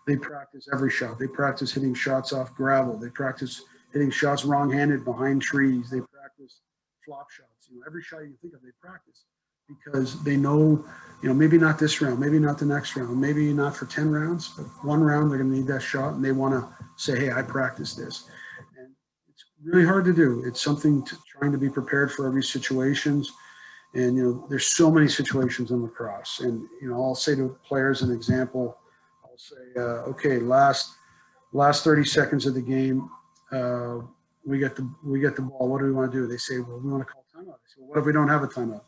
They practice every shot. They practice hitting shots off gravel. They practice hitting shots wrong-handed behind trees. They practice flop shots. Every shot you can think of, they practice, because they know, maybe not this round, maybe not the next round, maybe not for 10 rounds, but one round they're going to need that shot, and they want to say, hey, I practiced this. And it's really hard to do. It's something trying to be prepared for every situations. And, there's so many situations in lacrosse. And, I'll say to players an example. I'll say, okay, last 30 seconds of the game, we get the ball. What do we want to do? They say, well, we want to call timeout. I say, well, what if we don't have a timeout?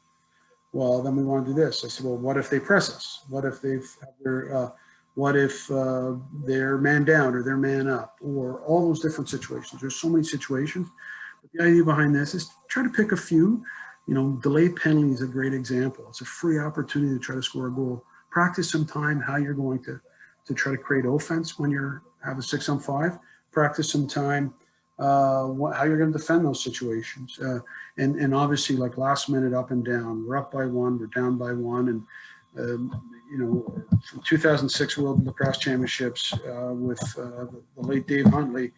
Well, then we want to do this. I said, well, what if they press us? What if they're man down or they're man up, or all those different situations? There's so many situations. But the idea behind this is try to pick a few. Delayed penalty is a great example. It's a free opportunity to try to score a goal. Practice some time how you're going to try to create offense when you have a 6-on-5. Practice some time how you're going to defend those situations. And obviously, like last minute up and down, we're up by one, we're down by one. And, from 2006 World Lacrosse Championships with the late Dave Huntley,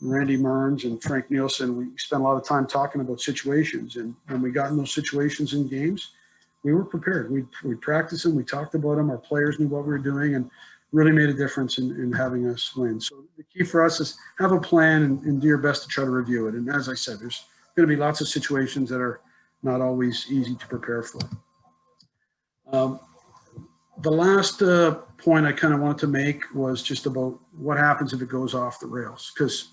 Randy Mearns, and Frank Nielsen, we spent a lot of time talking about situations. And when we got in those situations in games, we were prepared. We practiced them, we talked about them, our players knew what we were doing, and really made a difference in having us win. So the key for us is have a plan and do your best to try to review it. And as I said, there's going to be lots of situations that are not always easy to prepare for. The last point I kind of wanted to make was just about what happens if it goes off the rails. Because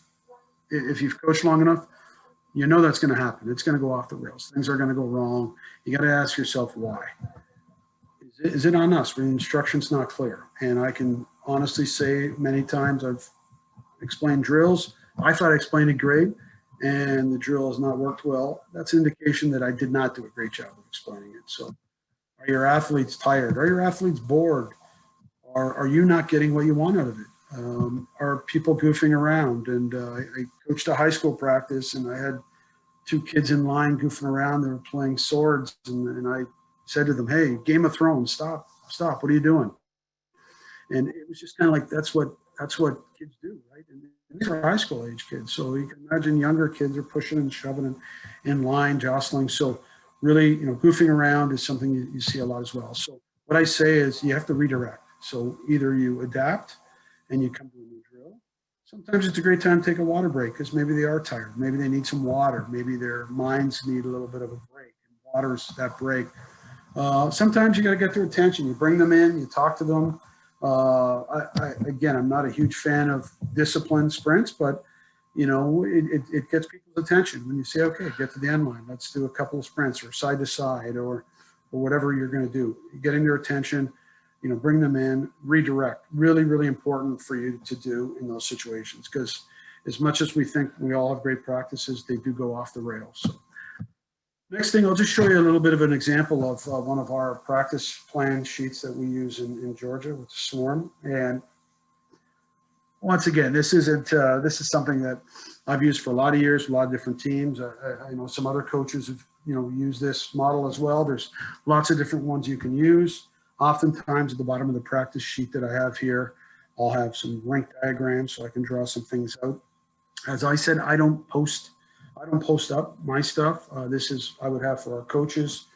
if you've coached long enough, that's going to happen. It's going to go off the rails. Things are going to go wrong. You got to ask yourself why. Is it on us when the instruction's not clear? And I can honestly say many times I've explained drills. I thought I explained it great, and the drill has not worked well. That's an indication that I did not do a great job of explaining it. So are your athletes tired? Are your athletes bored? Are you not getting what you want out of it? Are people goofing around? And I coached a high school practice, and I had two kids in line goofing around. They were playing swords, and I said to them, hey, Game of Thrones, stop, what are you doing? And it was just kind of like, that's what kids do, right? And these are high school age kids. So you can imagine younger kids are pushing and shoving in line, jostling. So really, goofing around is something you see a lot as well. So what I say is you have to redirect. So either you adapt and you come to a new drill. Sometimes it's a great time to take a water break because maybe they are tired. Maybe they need some water. Maybe their minds need a little bit of a break. And water's that break. Sometimes you got to get their attention. You bring them in, you talk to them. Again, I'm not a huge fan of disciplined sprints, but it gets people's attention when you say, okay, get to the end line. Let's do a couple of sprints or side to side or whatever you're going to do. Getting their attention, bring them in, redirect. Really, really important for you to do in those situations, because as much as we think we all have great practices, they do go off the rails. So next thing, I'll just show you a little bit of an example of one of our practice plan sheets that we use in Georgia with the Swarm. And once again, this is something that I've used for a lot of years, a lot of different teams. I know some other coaches have used this model as well. There's lots of different ones you can use. Oftentimes at the bottom of the practice sheet that I have here, I'll have some rink diagrams so I can draw some things out. As I said, I don't post up my stuff. This is I would have for our coaches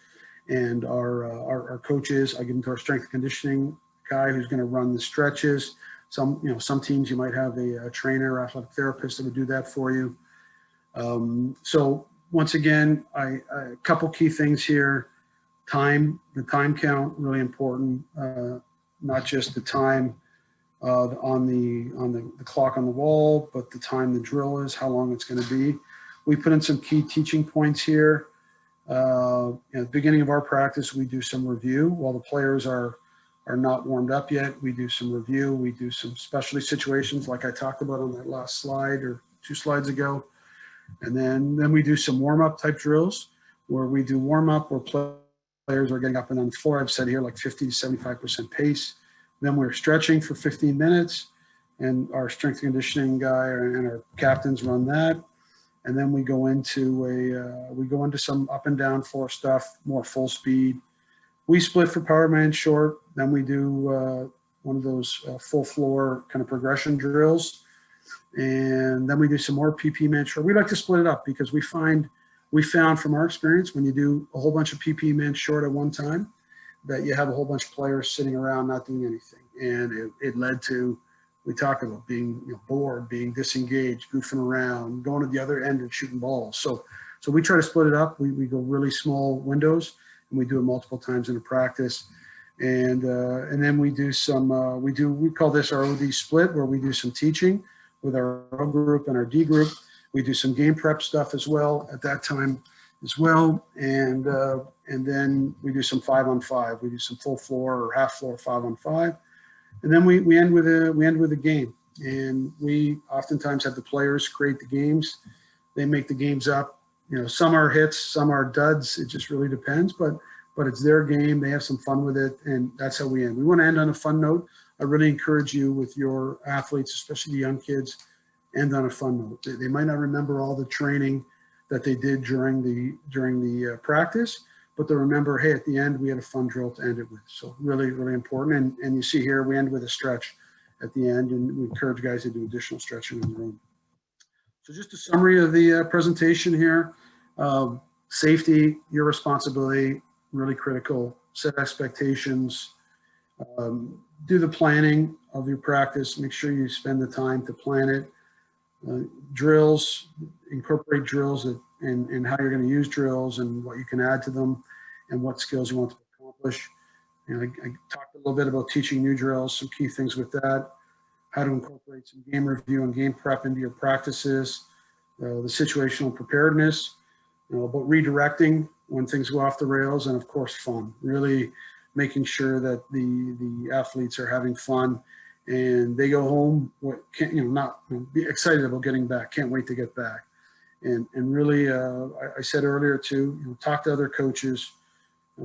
and our coaches. I give them to our strength and conditioning guy who's going to run the stretches. Some teams you might have a trainer or athletic therapist that would do that for you. So once again, a couple key things here. The time count, really important. Not just the time on the clock on the wall, but the time the drill is, how long it's going to be. We put in some key teaching points here. At the beginning of our practice, we do some review while the players are not warmed up yet. We do some review. We do some specialty situations like I talked about on that last slide or 2 slides ago. And then we do some warm-up type drills where we do warm-up where players are getting up and on the floor. I've said here like 50 to 75% pace. Then we're stretching for 15 minutes and our strength and conditioning guy and our captains run that. And then we go into some up and down floor stuff, more full speed. We split for power man short. Then we do one of those full floor kind of progression drills. And then we do some more PP man short. We like to split it up because we found from our experience, when you do a whole bunch of PP man short at one time, that you have a whole bunch of players sitting around not doing anything. And it led to, we talked about being bored, being disengaged, goofing around, going to the other end and shooting balls. So we try to split it up. We go really small windows and we do it multiple times in a practice. And then we do some, we call this our OD split, where we do some teaching with our O group and our D group. We do some game prep stuff as well at that time as well. And then we do some 5-on-5. We do some full floor or half floor 5-on-5. And then we end with a game. And we oftentimes have the players create the games. They make the games up. Some are hits, some are duds. It just really depends. But it's their game. They have some fun with it, and that's how we end. We want to end on a fun note. I really encourage you with your athletes, especially the young kids, end on a fun note. They might not remember all the training that they did during the practice, but they'll remember, hey, at the end we had a fun drill to end it with. So really, really important. And you see here we end with a stretch at the end, and we encourage guys to do additional stretching in the room. So just a summary of the presentation here. Safety, your responsibility, really critical. Set expectations. Do the planning of your practice. Make sure you spend the time to plan it. Drills, incorporate drills and how you're going to use drills and what you can add to them and what skills you want to accomplish. I talked a little bit about teaching new drills, some key things with that, how to incorporate some game review and game prep into your practices, the situational preparedness, about redirecting when things go off the rails, and of course fun, really making sure that the athletes are having fun and they go home be excited about getting back, can't wait to get back. And really, I said earlier too, talk to other coaches.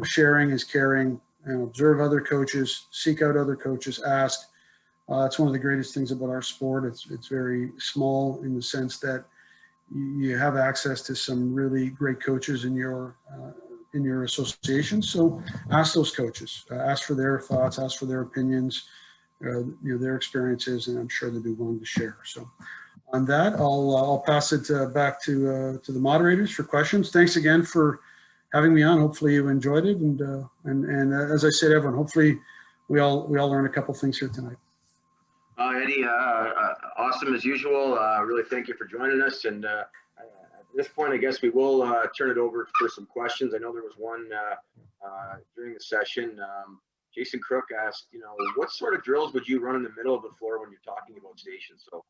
Sharing is caring. Observe other coaches, seek out other coaches, ask. It's one of the greatest things about our sport. It's very small in the sense that you have access to some really great coaches in your association. So ask those coaches, ask for their thoughts, ask for their opinions, their experiences, and I'm sure they'll be willing to share. So on that, I'll pass it back to the moderators for questions. Thanks again for having me on. Hopefully you enjoyed it, and as I said, everyone, hopefully we all learned a couple things here tonight. Eddie, awesome as usual. Really thank you for joining us. And at this point, I guess we will turn it over for some questions. I know there was one during the session. Jason Crook asked, what sort of drills would you run in the middle of the floor when you're talking about stations? So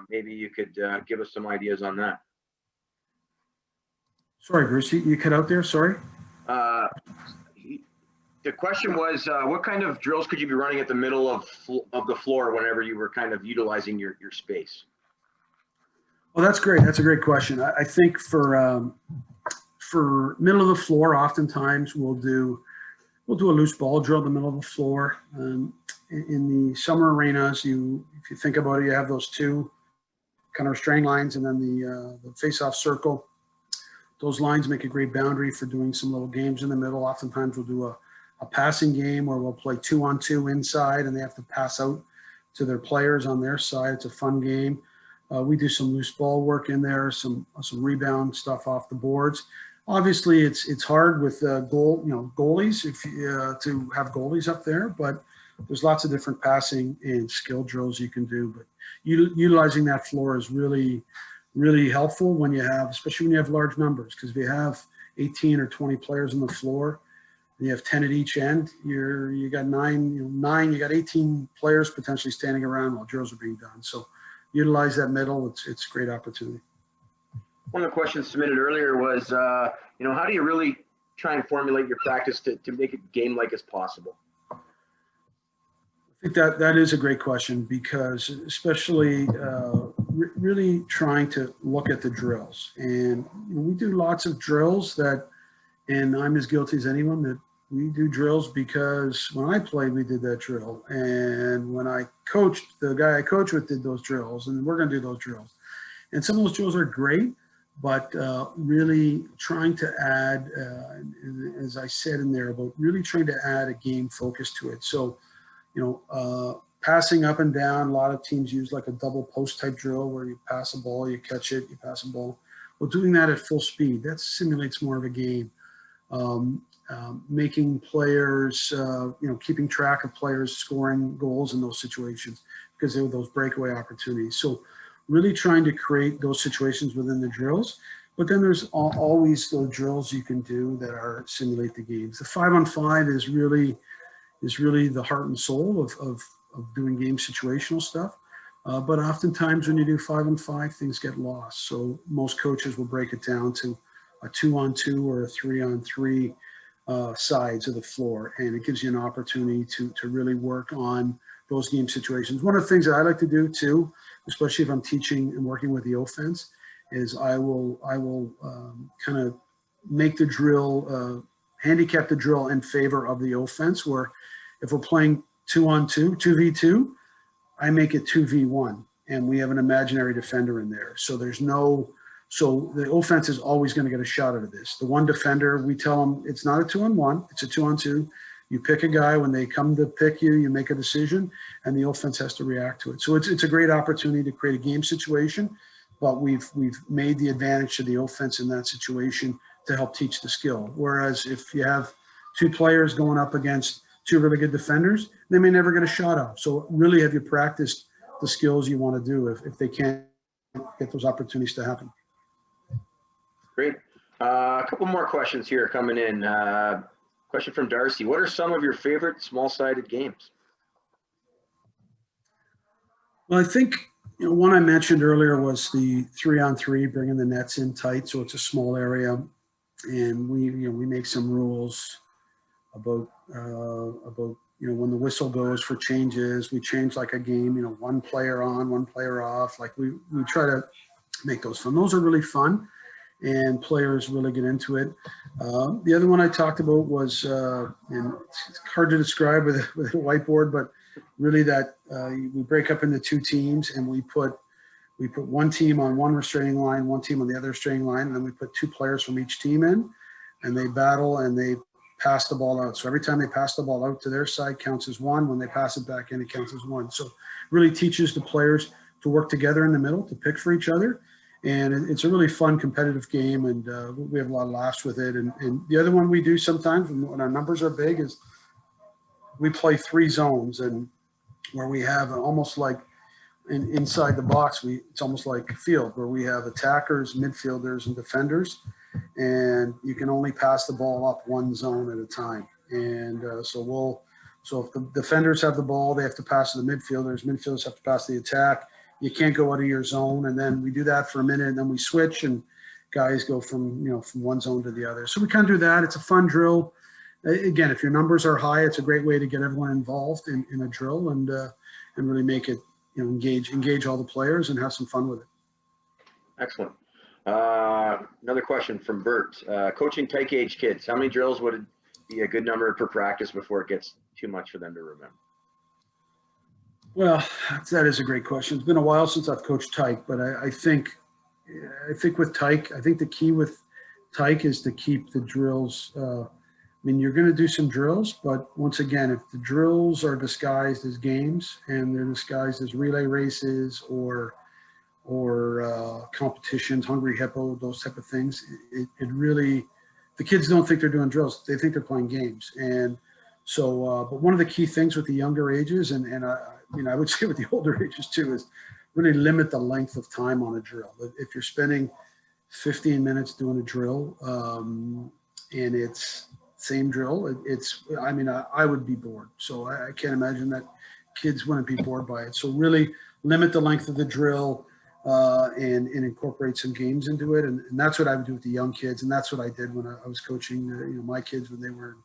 maybe you could give us some ideas on that. Sorry, Bruce, you cut out there, sorry. The question was, what kind of drills could you be running at the middle of the floor whenever you were kind of utilizing your space? Well, that's great. That's a great question. I think for middle of the floor, oftentimes we'll do a loose ball drill in the middle of the floor. In the summer arenas, if you think about it, you have those two kind of restraining lines and then the face-off circle. Those lines make a great boundary for doing some little games in the middle. Oftentimes we'll do a passing game where we'll play 2-on-2 inside and they have to pass out to their players on their side. It's a fun game. We do some loose ball work in there, some rebound stuff off the boards. Obviously, it's hard with goalies to have goalies up there, but there's lots of different passing and skill drills you can do. But utilizing that floor is really, really helpful especially when you have large numbers, because if you have 18 or 20 players on the floor, and you have 10 at each end, you got you got 18 players potentially standing around while drills are being done. So utilize that middle. It's a great opportunity. One of the questions submitted earlier was, how do you really try and formulate your practice to make it game-like as possible? I think that is a great question, because especially really trying to look at the drills. And we do lots of drills and I'm as guilty as anyone, that we do drills because when I played, we did that drill. And when I coached, the guy I coach with did those drills, and we're going to do those drills. And some of those drills are great, but really trying to add, as I said in there, about really trying to add a game focus to it. So, passing up and down, a lot of teams use like a double post type drill where you pass a ball, you catch it, you pass a ball. Well, doing that at full speed, that simulates more of a game. Making players, keeping track of players scoring goals in those situations, because there were those breakaway opportunities. So really trying to create those situations within the drills. But then there's always those drills you can do that simulate the games. The 5-on-5 is really the heart and soul of doing game situational stuff. But oftentimes when you do 5-on-5, things get lost. So most coaches will break it down to a 2-on-2 or a 3-on-3 sides of the floor, and it gives you an opportunity to really work on those game situations. One of the things that I like to do too, especially if I'm teaching and working with the offense, is I will kind of make the drill, handicap the drill in favor of the offense, where if we're playing 2-on-2, 2v2, I make it 2v1, and we have an imaginary defender in there. So so the offense is always going to get a shot out of this. The one defender, we tell them it's not a 2-on-1, it's a 2-on-2. You pick a guy. When they come to pick you, you make a decision, and the offense has to react to it. So it's a great opportunity to create a game situation, but we've made the advantage to the offense in that situation to help teach the skill. Whereas if you have two players going up against two really good defenders, they may never get a shot off. So really have you practiced the skills you want to do if they can't get those opportunities to happen. Great. A couple more questions here coming in. Question from Darcy. What are some of your favorite small-sided games? Well, I think one I mentioned earlier was the 3-on-3, bringing the nets in tight, so it's a small area, and we make some rules about when the whistle goes for changes. We change like a game, one player on, one player off. Like we try to make those fun. Those are really fun, and players really get into it. The other one I talked about was, and it's hard to describe with a whiteboard, but really that we break up into two teams, and we put one team on one restraining line, one team on the other restraining line, and then we put two players from each team in, and they battle and they pass the ball out. So every time they pass the ball out to their side counts as one. When they pass it back in, it counts as one. So really teaches the players to work together in the middle, to pick for each other. And it's a really fun competitive game, and we have a lot of laughs with it. And the other one we do sometimes when our numbers are big is we play 3 zones, and where we have almost like inside the box, it's almost like a field where we have attackers, midfielders, and defenders, and you can only pass the ball up one zone at a time. And so So if the defenders have the ball, they have to pass to the midfielders. Midfielders have to pass to the attack. You can't go out of your zone. And then we do that for a minute, and then we switch, and guys go from one zone to the other. So we kind of do that. It's a fun drill. Again, if your numbers are high, it's a great way to get everyone involved in a drill and really make it, engage all the players and have some fun with it. Excellent. Another question from Bert. Coaching tight age kids, how many drills would it be a good number per practice before it gets too much for them to remember? Well, that is a great question. It's been a while since I've coached tyke, but I think with tyke, I think the key with tyke is to keep the drills. You're going to do some drills, but once again, if the drills are disguised as games and they're disguised as relay races or competitions, Hungry Hippo, those type of things, it really, the kids don't think they're doing drills. They think they're playing games. And so, but one of the key things with the younger ages, and I would say with the older ages too, is really limit the length of time on a drill. If you're spending 15 minutes doing a drill and it's same drill, I would be bored. So I can't imagine that kids wouldn't be bored by it. So really limit the length of the drill and incorporate some games into it. And that's what I would do with the young kids. And that's what I did when I was coaching my kids when they were in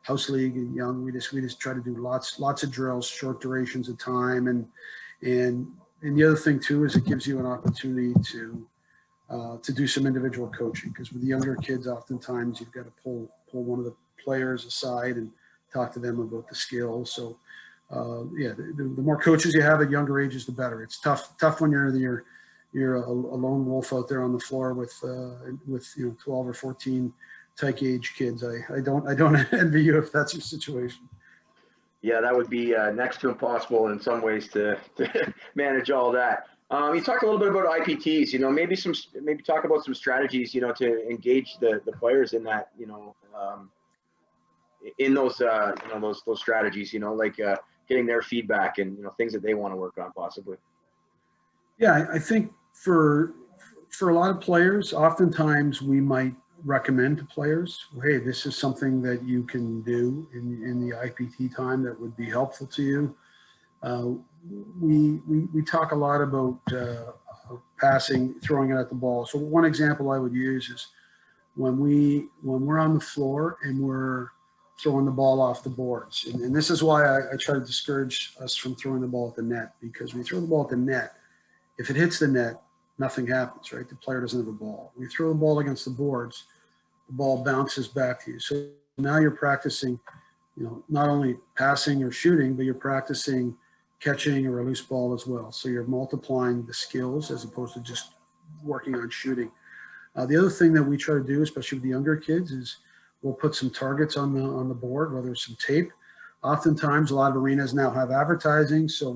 house league and young. We just try to do lots of drills, short durations of time. And the other thing too is it gives you an opportunity to do some individual coaching, because with the younger kids, oftentimes you've got to pull one of the players aside and talk to them about the skills. So the more coaches you have at younger ages, the better. It's tough when you're a lone wolf out there on the floor with 12 or 14 tyke age kids. I don't envy you if that's your situation. Yeah, that would be next to impossible in some ways to manage all that. You talked a little bit about IPTs, maybe talk about some strategies, to engage the players in that, in those, those strategies, like getting their feedback and, things that they want to work on possibly. Yeah, I think for a lot of players, oftentimes we might recommend to players, hey, this is something that you can do in the IPT time that would be helpful to you. We talk a lot about passing, throwing it at the ball. So one example I would use is when we're on the floor and we're throwing the ball off the boards. And this is why I try to discourage us from throwing the ball at the net, because when you throw the ball at the net, if it hits the net, nothing happens, right? The player doesn't have a ball. When you throw the ball against the boards, the ball bounces back to you. So now you're practicing, not only passing or shooting, but you're practicing catching or a loose ball as well. So you're multiplying the skills as opposed to just working on shooting. The other thing that we try to do, especially with the younger kids, is we'll put some targets on the board, whether it's some tape. Oftentimes, a lot of arenas now have advertising, so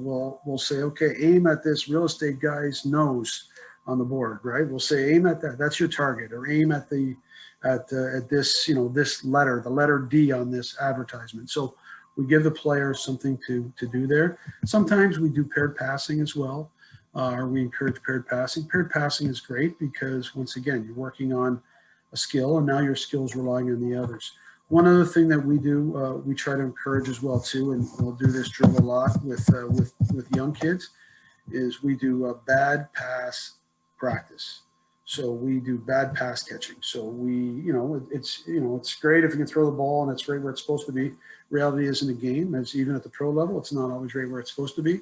we'll say, okay, aim at this real estate guy's nose on the board, right? We'll say aim at that. That's your target, or aim at this, this letter, the letter D on this advertisement. So we give the players something to do there. Sometimes we do paired passing as well, or we encourage paired passing. Paired passing is great because, once again, you're working on a skill, and now your skill's relying on the others. One other thing that we do, we try to encourage as well too, and we'll do this drill a lot with young kids, is we do a bad pass practice. So we do bad pass catching. So it's great if you can throw the ball and it's right where it's supposed to be. Reality isn't a game, as even at the pro level, it's not always right where it's supposed to be.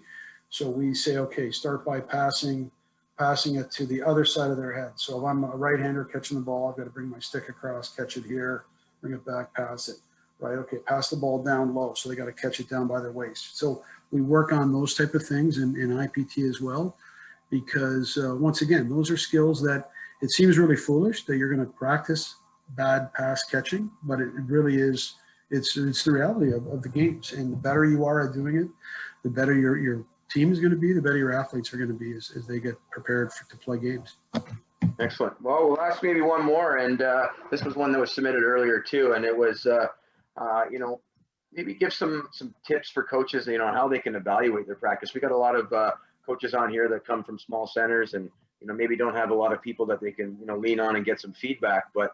So we say, okay, start by passing it to the other side of their head. So if I'm a right-hander catching the ball, I've got to bring my stick across, catch it here, bring it back, pass it, right? Okay, pass the ball down low. So they got to catch it down by their waist. So we work on those type of things in IPT as well, because once again, those are skills that it seems really foolish that you're going to practice bad pass catching, but it really is, it's the reality of the games. And the better you are at doing it, the better your team is going to be, the better your athletes are going to be as they get prepared to play games. Excellent. Well, we'll ask maybe one more, and this was one that was submitted earlier too, and it was, maybe give some tips for coaches, on how they can evaluate their practice. We got a lot of coaches on here that come from small centers, and maybe don't have a lot of people that they can lean on and get some feedback, but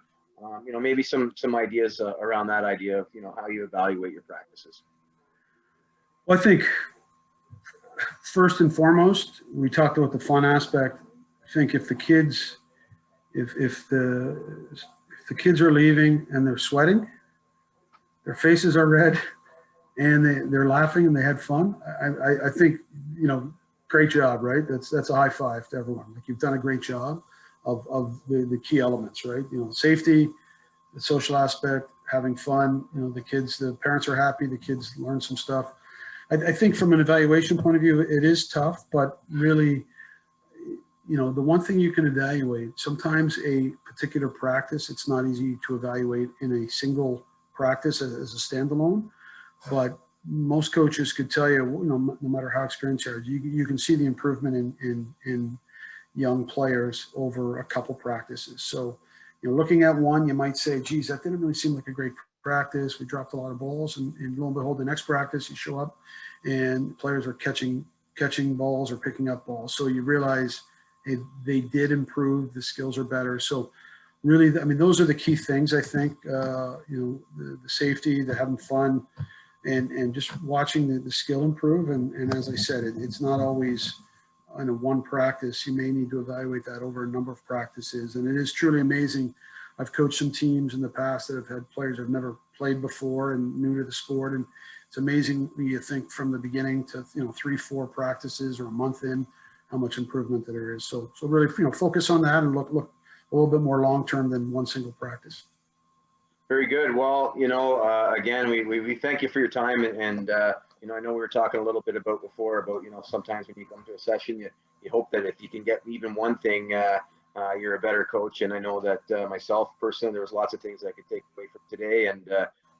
maybe some ideas around that idea of how you evaluate your practices. Well, I think first and foremost, we talked about the fun aspect. I think if the kids, if the kids are leaving and they're sweating, their faces are red, and they're laughing and they had fun, I think, you know, great job, right? That's a high five to everyone. Like, you've done a great job of the key elements, right? You know, safety, the social aspect, having fun, you know, the kids, the parents are happy, the kids learn some stuff. I think from an evaluation point of view, it is tough, but really, you know, the one thing you can evaluate, sometimes a particular practice, it's not easy to evaluate in a single practice as a standalone, but most coaches could tell you, you know, no matter how experienced you can see the improvement in young players over a couple practices. So, you know, looking at one, you might say, geez, that didn't really seem like a great practice. We dropped a lot of balls, and lo and behold, the next practice you show up and players are catching balls or picking up balls. So you realize, hey, they did improve, the skills are better. So really, I mean, those are the key things, I think, you know, the safety, the having fun, and just watching the skill improve. And as I said, it's not always in a one practice. You may need to evaluate that over a number of practices. And it is truly amazing. I've coached some teams in the past that have had players that have never played before and new to the sport. And it's amazing when you think from the beginning to, you know, 3-4 practices or a month in, how much improvement that there is. So really, you know, focus on that and look a little bit more long-term than one single practice. Very good. Well, you know, again, we thank you for your time, and you know, I know we were talking a little bit about before about, you know, sometimes when you come to a session, you hope that if you can get even one thing, you're a better coach. And I know that myself personally, there was lots of things I could take away from today, and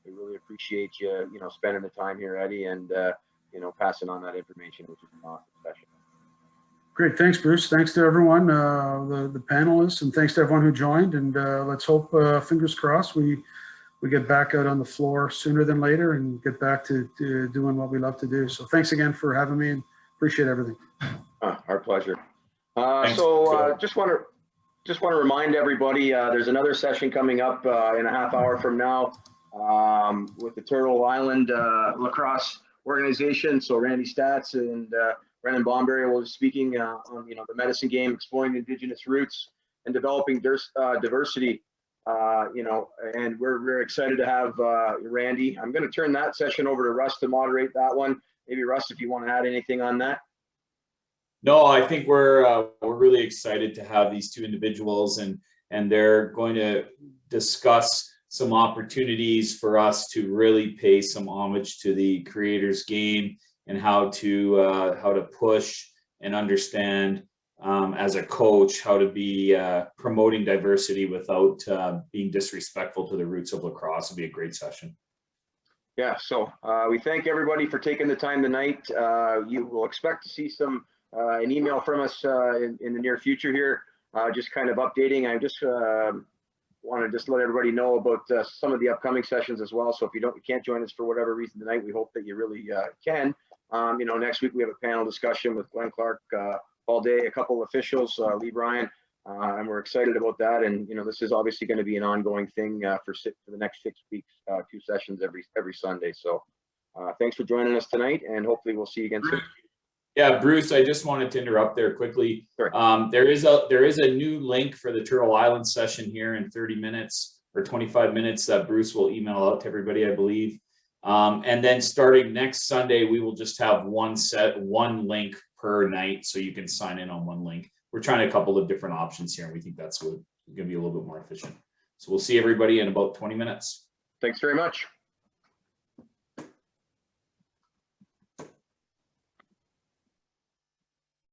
we really appreciate you, you know, spending the time here, Eddie, and you know, passing on that information, which is an awesome session. Great. Thanks, Bruce. Thanks to everyone, the panelists, and thanks to everyone who joined. And let's hope, fingers crossed, we get back out on the floor sooner than later and get back to doing what we love to do. So thanks again for having me, and appreciate everything. Our pleasure. Just want to remind everybody, there's another session coming up in a half hour from now with the Turtle Island Lacrosse organization. So Randy Statz and Brennan Bomberry will be speaking on, you know, the medicine game, exploring Indigenous roots and developing diversity. You know, and we're very excited to have Randy. I'm going to turn that session over to Russ to moderate that one. Maybe Russ, if you want to add anything on that. No, I think we're really excited to have these two individuals, and they're going to discuss some opportunities for us to really pay some homage to the creators game, and how to push and understand as a coach how to be promoting diversity without being disrespectful to the roots of lacrosse. It'll be a great session. Yeah, so we thank everybody for taking the time tonight. You will expect to see an email from us in the near future here, just kind of updating. I just want to let everybody know about some of the upcoming sessions as well. So if you can't join us for whatever reason tonight, we hope that you really can. You know, next week we have a panel discussion with Glenn Clark all day, a couple of officials, Lee Bryan, and we're excited about that. And you know, this is obviously going to be an ongoing thing for the next 6 weeks, 2 sessions every Sunday. So thanks for joining us tonight, and hopefully we'll see you again soon. Yeah, Bruce, I just wanted to interrupt there quickly. Sure. There is a new link for the Turtle Island session here in 30 minutes or 25 minutes that Bruce will email out to everybody, I believe. And then starting next Sunday, we will just have one link per night, so you can sign in on one link. We're trying a couple of different options here, and we think that's going to be a little bit more efficient. So we'll see everybody in about 20 minutes. Thanks very much.